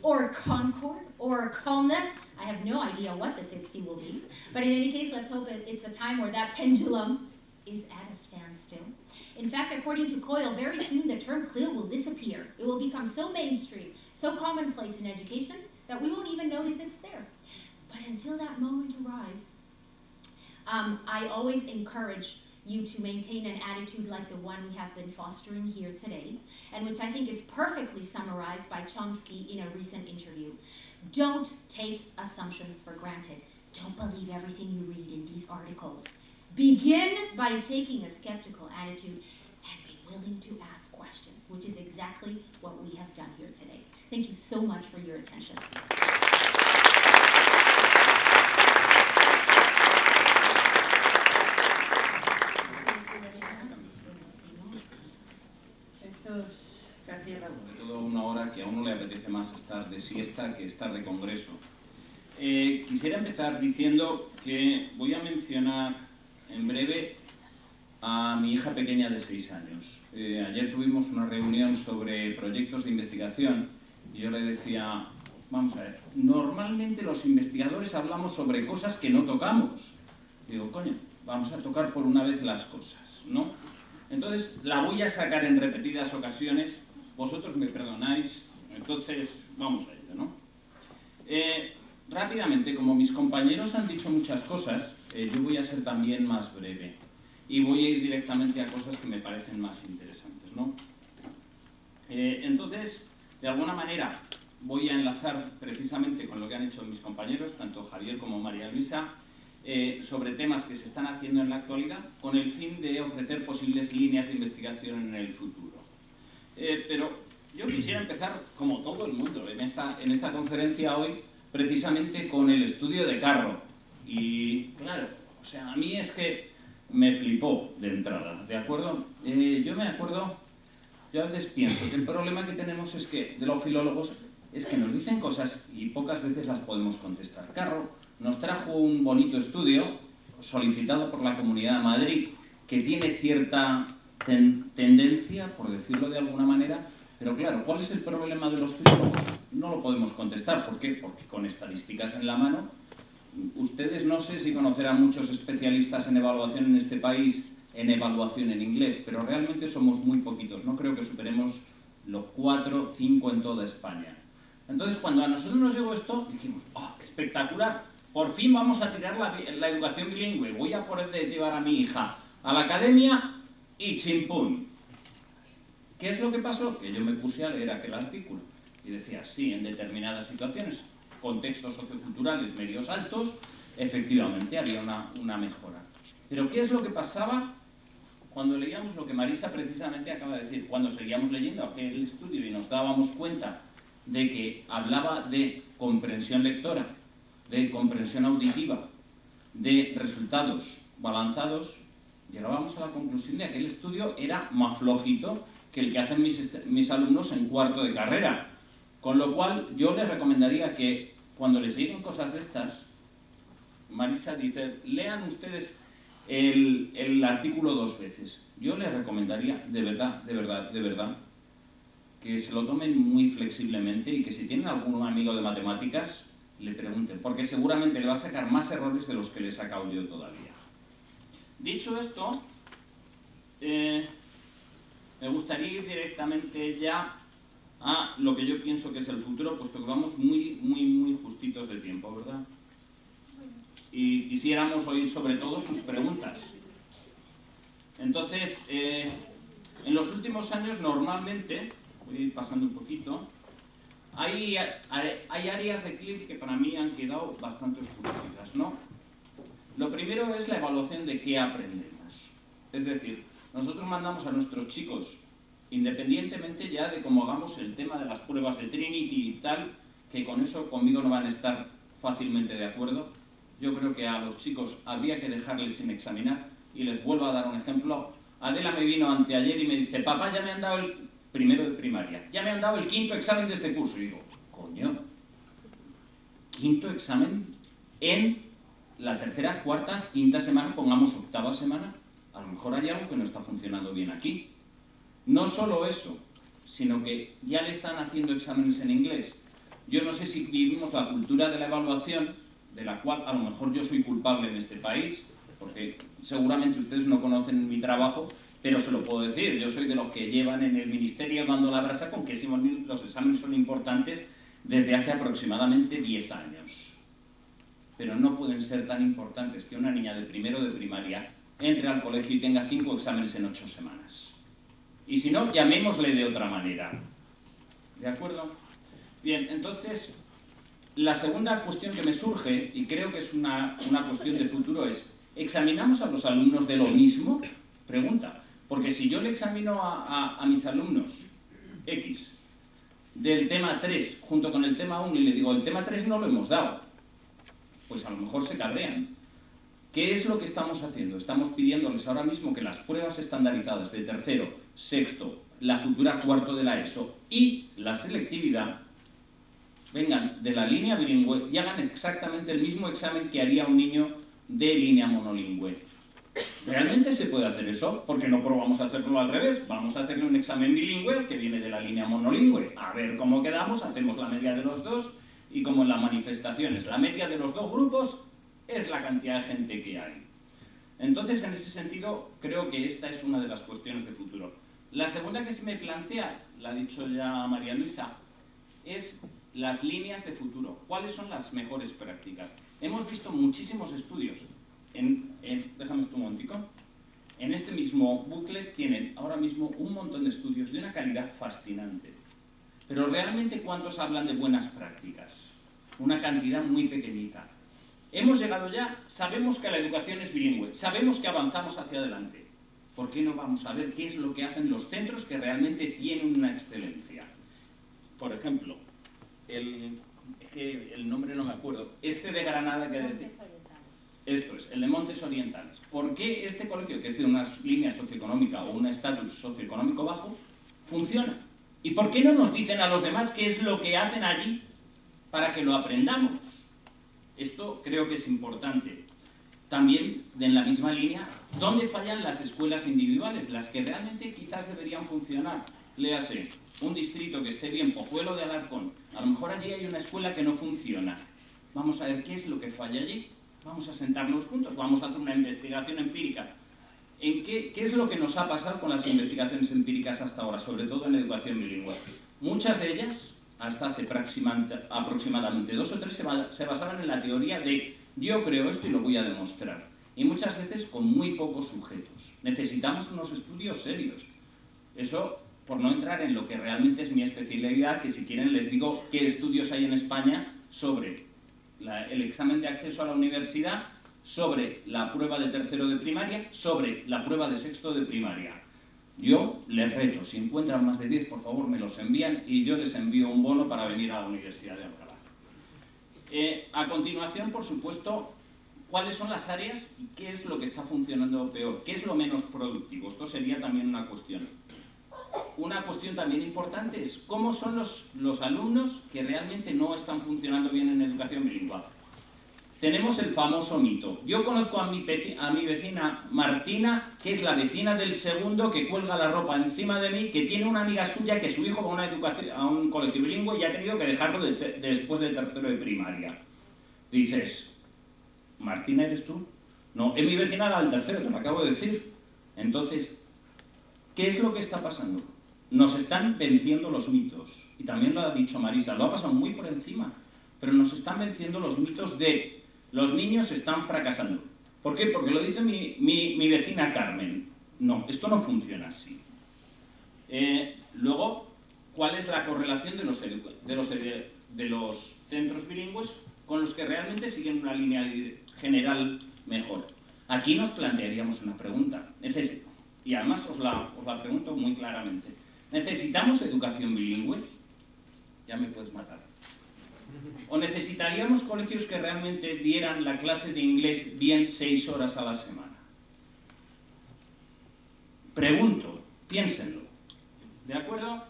or concord, or calmness. I have no idea what the 5th C will be, but in any case, let's hope it's a time where that pendulum is at a standstill. In fact, according to COIL, very soon the term CLIL will disappear. It will become so mainstream, so commonplace in education, that we won't even notice it's there. But until that moment arrives, I always encourage you to maintain an attitude like the one we have been fostering here today, and which I think is perfectly summarized by Chomsky in a recent interview. Don't take assumptions for granted. Don't believe everything you read in these articles. Begin by taking a skeptical attitude and be willing to ask questions, which is exactly what we have done here today. Thank you so much for your attention. Sobre todo una hora que a uno le apetece más estar de siesta que estar de congreso. Quisiera empezar diciendo que voy a mencionar en breve a mi hija pequeña de 6 años. Ayer tuvimos una reunión sobre proyectos de investigación y yo le decía, vamos a ver, normalmente los investigadores hablamos sobre cosas que no tocamos. Digo, coño, vamos a tocar por una vez las cosas, ¿no? Entonces, la voy a sacar en repetidas ocasiones, vosotros me perdonáis, entonces vamos a ello, ¿no? Rápidamente, como mis compañeros han dicho muchas cosas, yo voy a ser también más breve y voy a ir directamente a cosas que me parecen más interesantes, ¿no? Entonces, de alguna manera, voy a enlazar precisamente con lo que han hecho mis compañeros, tanto Javier como María Luisa, sobre temas que se están haciendo en la actualidad con el fin de ofrecer posibles líneas de investigación en el futuro. Pero yo quisiera empezar, como todo el mundo, en esta conferencia hoy, precisamente con el estudio de Carro. Y claro, o sea, a mí es que me flipó de entrada, ¿de acuerdo? Yo me acuerdo, yo a veces pienso que el problema que tenemos es que, de los filólogos, es que nos dicen cosas y pocas veces las podemos contestar. Carro nos trajo un bonito estudio solicitado por la Comunidad de Madrid que tiene cierta tendencia, por decirlo de alguna manera, pero claro, ¿cuál es el problema de los filólogos? No lo podemos contestar. ¿Por qué? Porque con estadísticas en la mano, ustedes no sé si conocerán muchos especialistas en evaluación en este país, en evaluación en inglés, pero realmente somos muy poquitos. No creo que superemos los 4 o 5 en toda España. Entonces, cuando a nosotros nos llegó esto, dijimos, ¡oh, espectacular! Por fin vamos a tirar la educación bilingüe. Voy a poder llevar a mi hija a la academia y chimpún. ¿Qué es lo que pasó? Que yo me puse a leer aquel artículo y decía, sí, en determinadas situaciones, contextos socioculturales medios altos, efectivamente había una mejora. Pero ¿qué es lo que pasaba cuando leíamos lo que Marisa precisamente acaba de decir? Cuando seguíamos leyendo aquel estudio y nos dábamos cuenta de que hablaba de comprensión lectora, de comprensión auditiva, de resultados balanzados, llegábamos a la conclusión de que el estudio era más flojito que el que hacen mis alumnos en cuarto de carrera. Con lo cual, yo les recomendaría que cuando les lleguen cosas de estas, Marisa dice, lean ustedes el artículo 2 veces. Yo les recomendaría, de verdad, que se lo tomen muy flexiblemente y que si tienen algún amigo de matemáticas, le pregunten, porque seguramente le va a sacar más errores de los que le he sacado yo todavía. Dicho esto, me gustaría ir directamente ya a lo que yo pienso que es el futuro, puesto que vamos muy justitos de tiempo, ¿verdad? Y quisiéramos oír sobre todo sus preguntas. Entonces, en los últimos años normalmente, voy a ir pasando un poquito, hay áreas de CLIF que para mí han quedado bastante oscurecidas, ¿no? Lo primero es la evaluación de qué aprendemos. Es decir, nosotros mandamos a nuestros chicos, independientemente ya de cómo hagamos el tema de las pruebas de Trinity y tal, que con eso conmigo no van a estar fácilmente de acuerdo. Yo creo que a los chicos habría que dejarles sin examinar, y les vuelvo a dar un ejemplo. Adela me vino anteayer y me dice, papá, ya me han dado el primero de primaria, ya me han dado el quinto examen de este curso. Y digo, coño, quinto examen en la tercera, cuarta, quinta semana, pongamos octava semana. A lo mejor hay algo que no está funcionando bien aquí. No solo eso, sino que ya le están haciendo exámenes en inglés. Yo no sé si vivimos la cultura de la evaluación, de la cual a lo mejor yo soy culpable en este país, porque seguramente ustedes no conocen mi trabajo, pero se lo puedo decir. Yo soy de los que llevan en el ministerio dando la brasa con que los exámenes son importantes desde hace aproximadamente 10 años. Pero no pueden ser tan importantes que una niña de primero de primaria entre al colegio y tenga 5 exámenes en 8 semanas. Y si no, llamémosle de otra manera. ¿De acuerdo? Bien, entonces, la segunda cuestión que me surge, y creo que es una cuestión de futuro, es, ¿examinamos a los alumnos de lo mismo? Pregunta. Porque si yo le examino a mis alumnos X del tema 3 junto con el tema 1 y le digo, el tema 3 no lo hemos dado, pues a lo mejor se cabrean. ¿Qué es lo que estamos haciendo? Estamos pidiéndoles ahora mismo que las pruebas estandarizadas de tercero, sexto, la futura cuarto de la ESO y la selectividad vengan de la línea bilingüe y hagan exactamente el mismo examen que haría un niño de línea monolingüe. ¿Realmente se puede hacer eso? Porque no probamos a hacerlo al revés. Vamos a hacerle un examen bilingüe que viene de la línea monolingüe. A ver cómo quedamos, hacemos la media de los dos y como en las manifestaciones, la media de los dos grupos es la cantidad de gente que hay. Entonces, en ese sentido, creo que esta es una de las cuestiones de futuro. La segunda que se me plantea, la ha dicho ya María Luisa, es las líneas de futuro. ¿Cuáles son las mejores prácticas? Hemos visto muchísimos estudios. Déjame esto un momentico. En este mismo booklet tienen ahora mismo un montón de estudios de una calidad fascinante. Pero realmente, ¿cuántos hablan de buenas prácticas? Una cantidad muy pequeñita. Hemos llegado ya, sabemos que la educación es bilingüe, sabemos que avanzamos hacia adelante. ¿Por qué no vamos a ver qué es lo que hacen los centros que realmente tienen una excelencia? Por ejemplo, el nombre no me acuerdo, este de Granada que decía. Esto es, el de Montes Orientales. ¿Por qué este colegio, que es de una línea socioeconómica o un estatus socioeconómico bajo, funciona? ¿Y por qué no nos dicen a los demás qué es lo que hacen allí para que lo aprendamos? Esto creo que es importante. También, en la misma línea, ¿dónde fallan las escuelas individuales? Las que realmente quizás deberían funcionar. Léase, un distrito que esté bien, Pozuelo de Alarcón. A lo mejor allí hay una escuela que no funciona. Vamos a ver qué es lo que falla allí. Vamos a sentarnos juntos, vamos a hacer una investigación empírica. ¿Qué es lo que nos ha pasado con las investigaciones empíricas hasta ahora, sobre todo en educación bilingüe? Muchas de ellas, hasta hace aproximadamente 2 o 3, se basaban en la teoría de yo creo esto y lo voy a demostrar. Y muchas veces con muy pocos sujetos. Necesitamos unos estudios serios. Eso, por no entrar en lo que realmente es mi especialidad, que si quieren les digo qué estudios hay en España sobre el examen de acceso a la universidad, sobre la prueba de tercero de primaria, sobre la prueba de sexto de primaria. Yo les reto, si encuentran más de 10, por favor me los envían y yo les envío un bono para venir a la Universidad de Alcalá. A continuación, por supuesto, cuáles son las áreas y qué es lo que está funcionando peor, qué es lo menos productivo. Esto sería también una cuestión. Una cuestión también importante es cómo son los alumnos que realmente no están funcionando bien en educación bilingüe. Tenemos el famoso mito. Yo conozco a mi vecina Martina, que es la vecina del segundo, que cuelga la ropa encima de mí, que tiene una amiga suya que su hijo va a un colegio bilingüe y ha tenido que dejarlo después de tercero de primaria. Dices, ¿Martina eres tú? No, es mi vecina del tercero, te lo acabo de decir. Entonces, ¿qué es lo que está pasando? Nos están venciendo los mitos. Y también lo ha dicho Marisa, lo ha pasado muy por encima. Pero nos están venciendo los mitos de los niños están fracasando. ¿Por qué? Porque lo dice mi vecina Carmen. No, esto no funciona así. Luego, ¿cuál es la correlación de los centros bilingües con los que realmente siguen una línea general mejor? Aquí nos plantearíamos una pregunta. Y además os la pregunto muy claramente. ¿Necesitamos educación bilingüe? Ya me puedes matar. ¿O necesitaríamos colegios que realmente dieran la clase de inglés bien 6 horas a la semana? Pregunto, piénsenlo. ¿De acuerdo?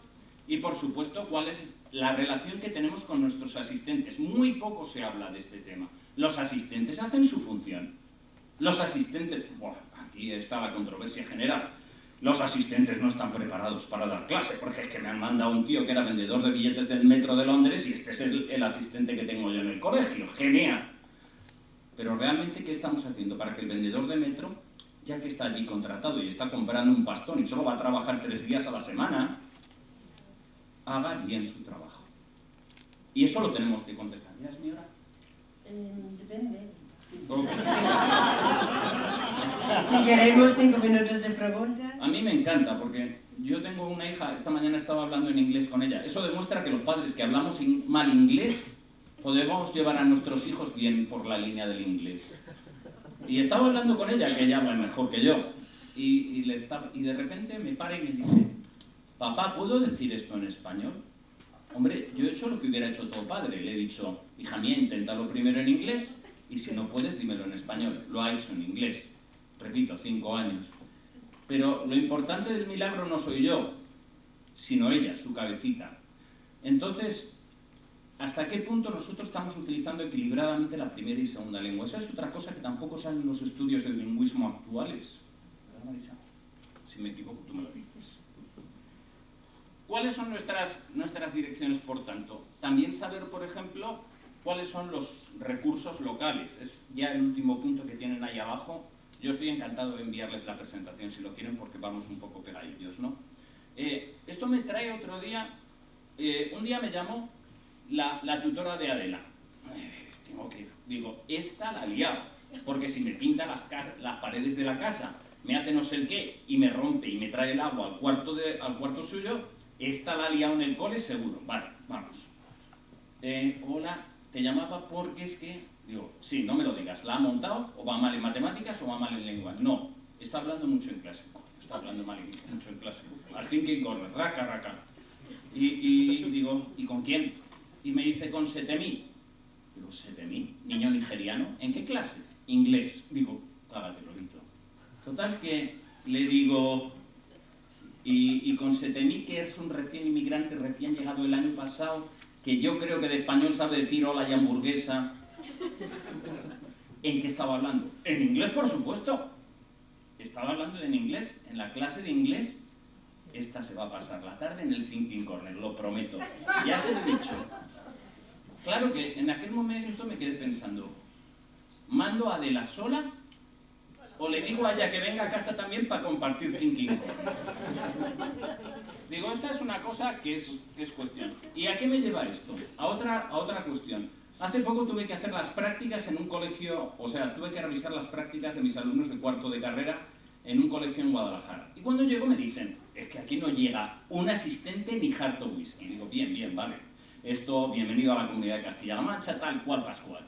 Y por supuesto, ¿cuál es la relación que tenemos con nuestros asistentes? Muy poco se habla de este tema. Los asistentes hacen su función. Los asistentes... Bueno, aquí está la controversia general. Los asistentes no están preparados para dar clase, porque es que me han mandado un tío que era vendedor de billetes del metro de Londres y este es el asistente que tengo yo en el colegio. ¡Genial! Pero realmente, ¿qué estamos haciendo para que el vendedor de metro, ya que está allí contratado y está comprando un pastón y solo va a trabajar 3 días a la semana, haga bien su trabajo? Y eso lo tenemos que contestar. ¿Ya es mi hora? Depende. Okay. Si queremos 5 minutos de preguntas. A mí me encanta, porque yo tengo una hija, esta mañana estaba hablando en inglés con ella. Eso demuestra que los padres que hablamos mal inglés podemos llevar a nuestros hijos bien por la línea del inglés. Y estaba hablando con ella, que ella habla mejor que yo, y de repente me para y me dice, papá, ¿puedo decir esto en español? Hombre, yo he hecho lo que hubiera hecho todo padre. Le he dicho, hija mía, inténtalo primero en inglés, y si no puedes, dímelo en español. Lo ha hecho en inglés. Repito, 5 años. Pero lo importante del milagro no soy yo, sino ella, su cabecita. Entonces, ¿hasta qué punto nosotros estamos utilizando equilibradamente la primera y segunda lengua? Esa es otra cosa que tampoco sale en los estudios del lingüismo actuales. ¿Verdad, Marisa? Si me equivoco, tú me lo dices. ¿Cuáles son nuestras direcciones, por tanto? También saber, por ejemplo, cuáles son los recursos locales. Es ya el último punto que tienen ahí abajo. Yo estoy encantado de enviarles la presentación, si lo quieren, porque vamos un poco pegadillos, ¿no? Esto me trae otro día... un día me llamó la tutora de Adela. Tengo que ir. Digo, esta la he liado, porque si me pinta las paredes de la casa, me hace no sé el qué, y me rompe y me trae el agua al cuarto suyo, esta la ha liado en el cole seguro. Vale, vamos. Hola, te llamaba porque es que... Digo, sí, no me lo digas, ¿la ha montado? ¿O va mal en matemáticas o va mal en lengua? No, está hablando mucho en clase. Está hablando mucho en clase. Al thinking corner, raca. Y digo, ¿y con quién? Y me dice, con Setemi. Digo, ¿Setemi? ¿Niño nigeriano? ¿En qué clase? Inglés. Digo, cágate, lorito. Total que le digo, y con Setemi, que es un recién inmigrante, recién llegado el año pasado, que yo creo que de español sabe decir hola y hamburguesa. ¿En qué estaba hablando? En inglés, por supuesto. Estaba hablando en inglés. En la clase de inglés, esta se va a pasar la tarde en el thinking corner, lo prometo. Ya se lo he dicho. Claro que en aquel momento me quedé pensando, ¿mando a Adela sola? ¿O le digo a ella que venga a casa también para compartir thinking corner? Digo, esta es una cosa que es cuestión. ¿Y a qué me lleva esto? A otra cuestión. Hace poco tuve que hacer las prácticas en un colegio, o sea, tuve que revisar las prácticas de mis alumnos de cuarto de carrera en un colegio en Guadalajara. Y cuando llego me dicen, es que aquí no llega un asistente ni harto whisky. Digo, bien, vale. Esto, bienvenido a la comunidad de Castilla-La Mancha, tal cual, pascual.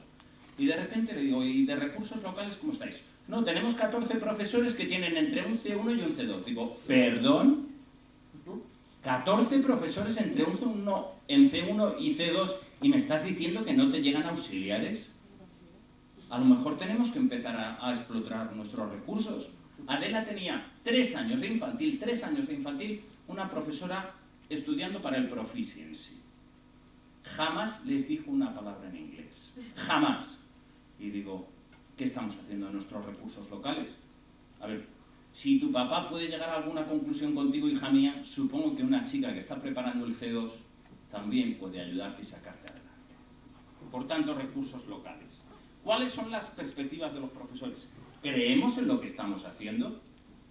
Y de repente le digo, ¿y de recursos locales cómo estáis? No, tenemos 14 profesores que tienen entre un C1 y un C2. Digo, ¿perdón? 14 profesores entre en C1 y C2 y me estás diciendo que no te llegan auxiliares. a lo mejor tenemos que empezar a explotar nuestros recursos. Adela tenía 3 años de infantil, una profesora estudiando para el Proficiency. Jamás les dijo una palabra en inglés. Jamás. Y digo, ¿qué estamos haciendo en nuestros recursos locales? A ver, si tu papá puede llegar a alguna conclusión contigo, hija mía, supongo que una chica que está preparando el C2 también puede ayudarte y sacarte adelante. Por tanto, recursos locales. ¿Cuáles son las perspectivas de los profesores? ¿Creemos en lo que estamos haciendo?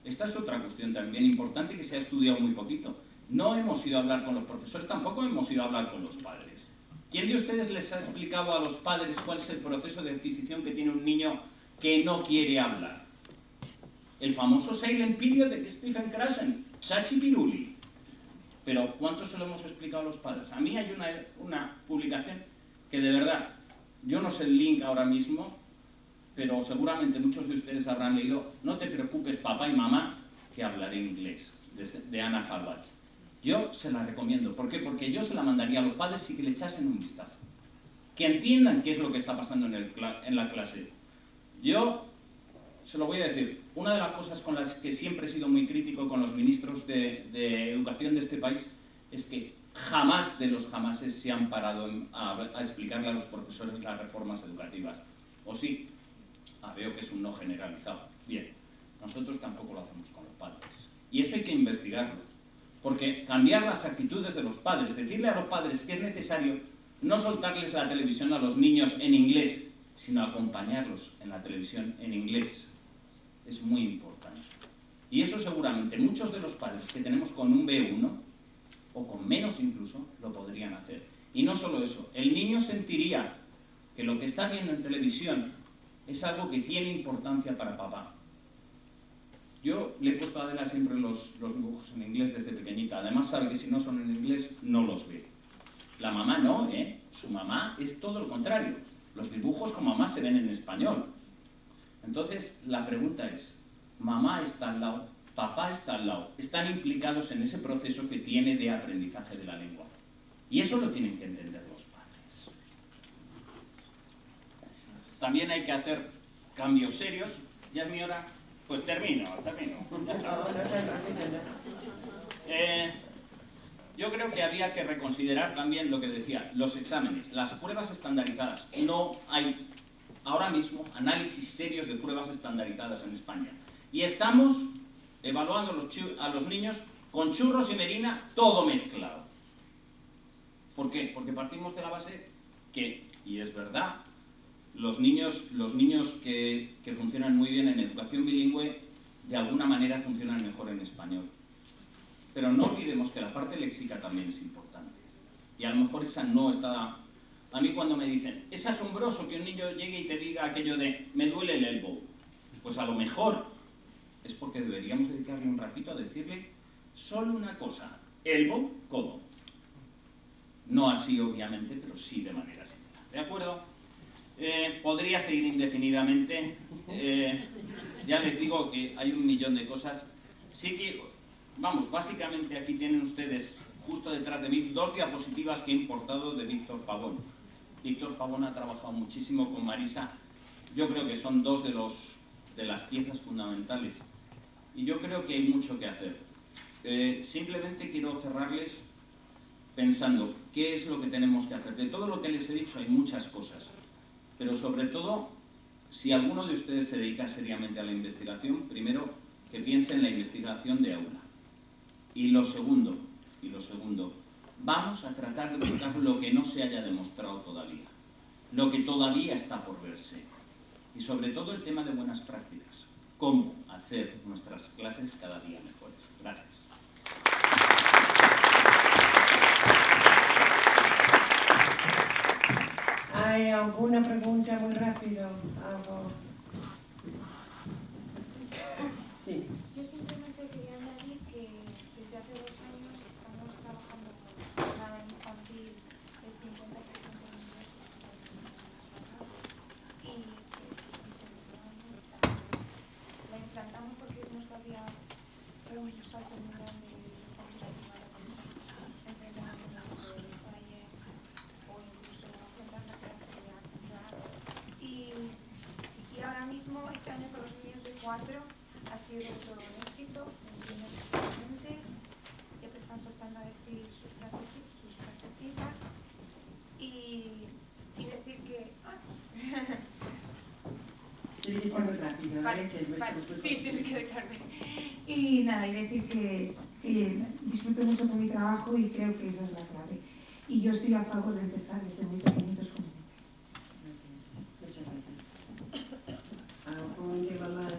Esta es otra cuestión también importante que se ha estudiado muy poquito. No hemos ido a hablar con los profesores, tampoco hemos ido a hablar con los padres. ¿Quién de ustedes les ha explicado a los padres cuál es el proceso de adquisición que tiene un niño que no quiere hablar? El famoso Silent Period de Stephen Krashen, Chachi Piruli. Pero ¿cuánto se lo hemos explicado a los padres? A mí hay una publicación que de verdad, yo no sé el link ahora mismo, pero seguramente muchos de ustedes habrán leído No te preocupes, papá y mamá, que hablaré en inglés, de Anna Hallward. Yo se la recomiendo. ¿Por qué? Porque yo se la mandaría a los padres y que le echasen un vistazo. Que entiendan qué es lo que está pasando en la clase. Yo se lo voy a decir. Una de las cosas con las que siempre he sido muy crítico con los ministros de educación de este país es que jamás de los jamases se han parado a explicarle a los profesores las reformas educativas. ¿O sí? Veo que es un no generalizado. Bien, nosotros tampoco lo hacemos con los padres. Y eso hay que investigarlo. Porque cambiar las actitudes de los padres, decirle a los padres que es necesario no soltarles la televisión a los niños en inglés, sino acompañarlos en la televisión en inglés, es muy importante. Y eso seguramente muchos de los padres que tenemos con un B1, o con menos incluso, lo podrían hacer. Y no solo eso, el niño sentiría que lo que está viendo en televisión es algo que tiene importancia para papá. Yo le he puesto a Adela siempre los dibujos en inglés desde pequeñita. Además sabe que si no son en inglés, no los ve. La mamá no, ¿eh? Su mamá es todo lo contrario. Los dibujos con mamá se ven en español. Entonces, la pregunta es, mamá está al lado, papá está al lado, están implicados en ese proceso que tiene de aprendizaje de la lengua. Y eso lo tienen que entender los padres. También hay que hacer cambios serios. Ya es mi hora. Pues termino. Ya está. Yo creo que había que reconsiderar también lo que decía, los exámenes, las pruebas estandarizadas. No hay ahora mismo análisis serios de pruebas estandarizadas en España. Y estamos evaluando a los niños con churros y merina, todo mezclado. ¿Por qué? Porque partimos de la base que, y es verdad, los niños que funcionan muy bien en educación bilingüe, de alguna manera funcionan mejor en español. Pero no olvidemos que la parte léxica también es importante. Y a lo mejor esa no está... A mí cuando me dicen, es asombroso que un niño llegue y te diga aquello de, me duele el elbow. Pues a lo mejor es porque deberíamos dedicarle un ratito a decirle solo una cosa, elbow, codo. No así obviamente, pero sí de manera similar. ¿De acuerdo? Podría seguir indefinidamente. Ya les digo que hay un millón de cosas. Sí que, vamos, básicamente aquí tienen ustedes, justo detrás de mí, 2 diapositivas que he importado de Víctor Pavón. Víctor Pavón ha trabajado muchísimo con Marisa. Yo creo que son 2 de las piezas fundamentales. Y yo creo que hay mucho que hacer. Simplemente quiero cerrarles pensando qué es lo que tenemos que hacer. De todo lo que les he dicho hay muchas cosas. Pero sobre todo, si alguno de ustedes se dedica seriamente a la investigación, primero que piense en la investigación de aula. Y lo segundo, vamos a tratar de buscar lo que no se haya demostrado todavía, lo que todavía está por verse. Y sobre todo el tema de buenas prácticas, cómo hacer nuestras clases cada día mejores. Gracias. ¿Hay alguna pregunta muy rápido? ¿Algo? Sí. Yo simplemente quería añadir que desde hace 2 años estamos trabajando con jornada infantil del 50% de inglés y la implantamos porque vimos que había un salto muy grande de conversación emprendimiento de science o incluso aprender la clase de HCR y 4 ha sido todo un éxito, entiendo perfectamente, ya se están soltando a decir sus frasecitas y decir que... Tiene que ser muy rápido, ¿vale? Sí, me quedé claro. Y nada, y decir que disfruto mucho con mi trabajo y creo que esa es la clave. Y yo estoy a favor de empezar desde muy pequeñitos con ellos. Muchas gracias. ¿Algún tema más?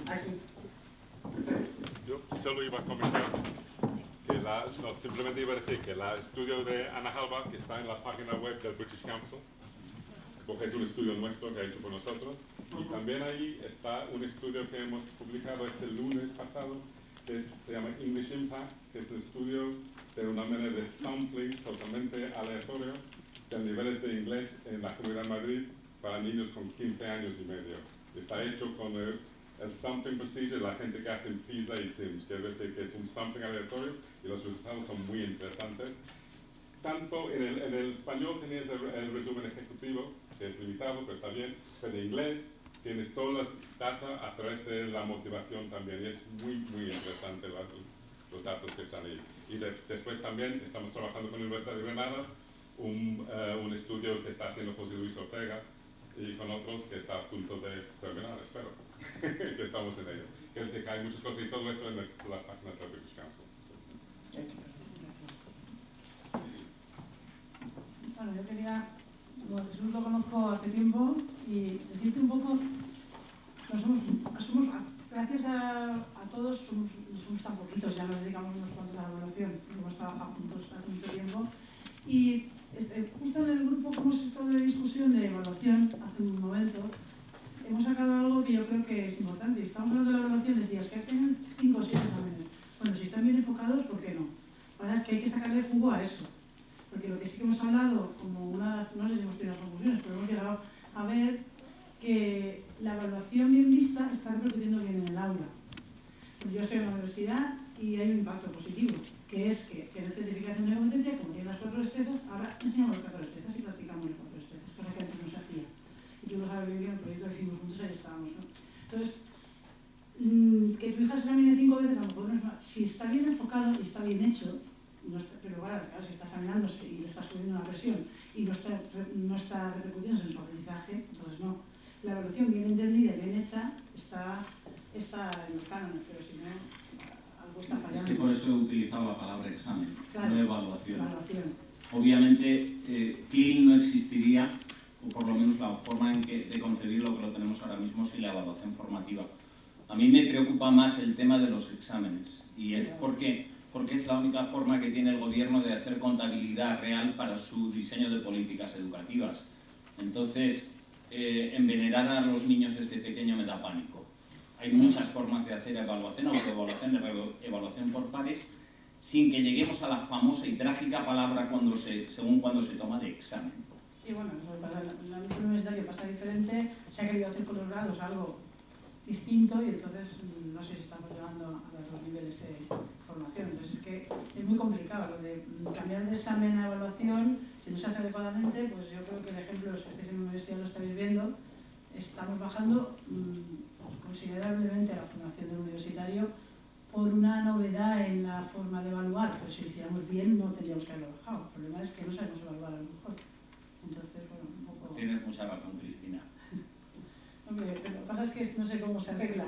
Aquí. Yo solo iba a comentar que simplemente iba a decir que el estudio de Ana Halva, que está en la página web del British Council, porque es un estudio nuestro que ha hecho por nosotros, y también ahí está un estudio que hemos publicado este lunes pasado, que se llama English Impact, que es el estudio de una manera de sampling totalmente aleatorio de niveles de inglés en la Comunidad de Madrid para niños con 15 años y medio. Está hecho con el sampling procedure, la gente que hace PISA y TIMSS, quiere decir que es un sampling aleatorio y los resultados son muy interesantes. Tanto en el español tenías el resumen ejecutivo, que es limitado, pero está bien, pero en inglés tienes todas las datos a través de la motivación también, y es muy interesante los datos que están ahí. Y después también estamos trabajando con la Universidad de Granada, un estudio que está haciendo José Luis Ortega, y con otros que está a punto de terminar, espero, que estamos en ello. Quiero decir que hay muchas cosas y todo esto en la página del British Council. Bueno, yo quería, Jesús lo conozco hace tiempo y decirte un poco, gracias a todos, somos tan poquitos, ya nos dedicamos unos cuantos a la evaluación, hemos trabajado juntos hace mucho tiempo y justo en el grupo que hemos estado de discusión de evaluación hace un momento, hemos sacado algo que yo creo que es importante. Estamos hablando de la evaluación, decías que tienen 5 o 7 exámenes. Bueno, si están bien enfocados, ¿por qué no? La verdad es que hay que sacarle jugo a eso. Porque lo que sí que hemos hablado, como no sé si hemos tenido las conclusiones, pero hemos llegado a ver que la evaluación bien vista está repercutiendo bien en el aula. Yo estoy en la universidad y hay un impacto positivo, que es que en la certificación de competencia, como tiene las 4 destrezas, ahora enseñamos las 4 destrezas y practicamos las 4 destrezas, cosa que antes no se hacía. Y tú lo sabes bien, en el proyecto que hicimos juntos, ahí estábamos, ¿no? Entonces, que tu hija se examine 5 veces, a lo mejor no es mal. Si está bien enfocado y está bien hecho, pero claro, si está examinándose y le está subiendo una presión y no está repercutiendo en su aprendizaje, entonces no. La evaluación bien entendida y bien hecha está en los cánones, pero si no, algo está fallando. Es que por eso he utilizado la palabra examen, claro, no evaluación. Obviamente, CLIL no existiría, o por lo menos la forma de concebirlo que lo tenemos ahora mismo, sin la evaluación formativa. A mí me preocupa más el tema de los exámenes. ¿Y por qué? Porque es la única forma que tiene el gobierno de hacer contabilidad real para su diseño de políticas educativas. Entonces, envenenar a los niños desde pequeño me da pánico. Hay muchas formas de hacer evaluación, autoevaluación, evaluación por pares, sin que lleguemos a la famosa y trágica palabra según cuando se toma de examen. Sí, bueno, en la misma universidad pasa diferente, se ha querido hacer con los grados algo distinto y entonces no sé si estamos llevando a los niveles de formación. Entonces es que es muy complicado lo de cambiar de examen a evaluación. Si no se hace adecuadamente, pues yo creo que el ejemplo, los que estáis en la universidad lo estáis viendo, estamos bajando considerablemente a la formación del universitario por una novedad en la forma de evaluar. Pero si lo hiciéramos bien, no tendríamos que haberlo bajado. El problema es que no sabemos evaluar a lo mejor. Entonces, bueno, un poco... Tienes mucha razón, Cristina. Hombre, pero lo que pasa es que no sé cómo se arregla.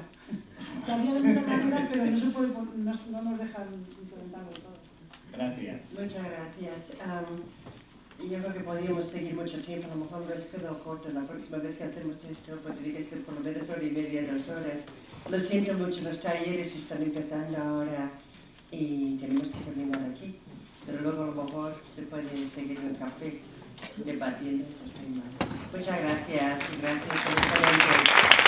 Había de muchas maneras, pero no se puede, no nos dejan implementarlo todo. Gracias. Muchas gracias. Yo creo que podríamos seguir mucho tiempo, a lo mejor no es quedado corto. La próxima vez que hacemos esto, pues tiene que ser por lo menos 1 hora y media, 2 horas. Lo siento mucho, los talleres están empezando ahora y tenemos que terminar aquí. Pero luego a lo mejor se puede seguir en el café debatiendo estos temas. Muchas gracias y gracias por estar aquí.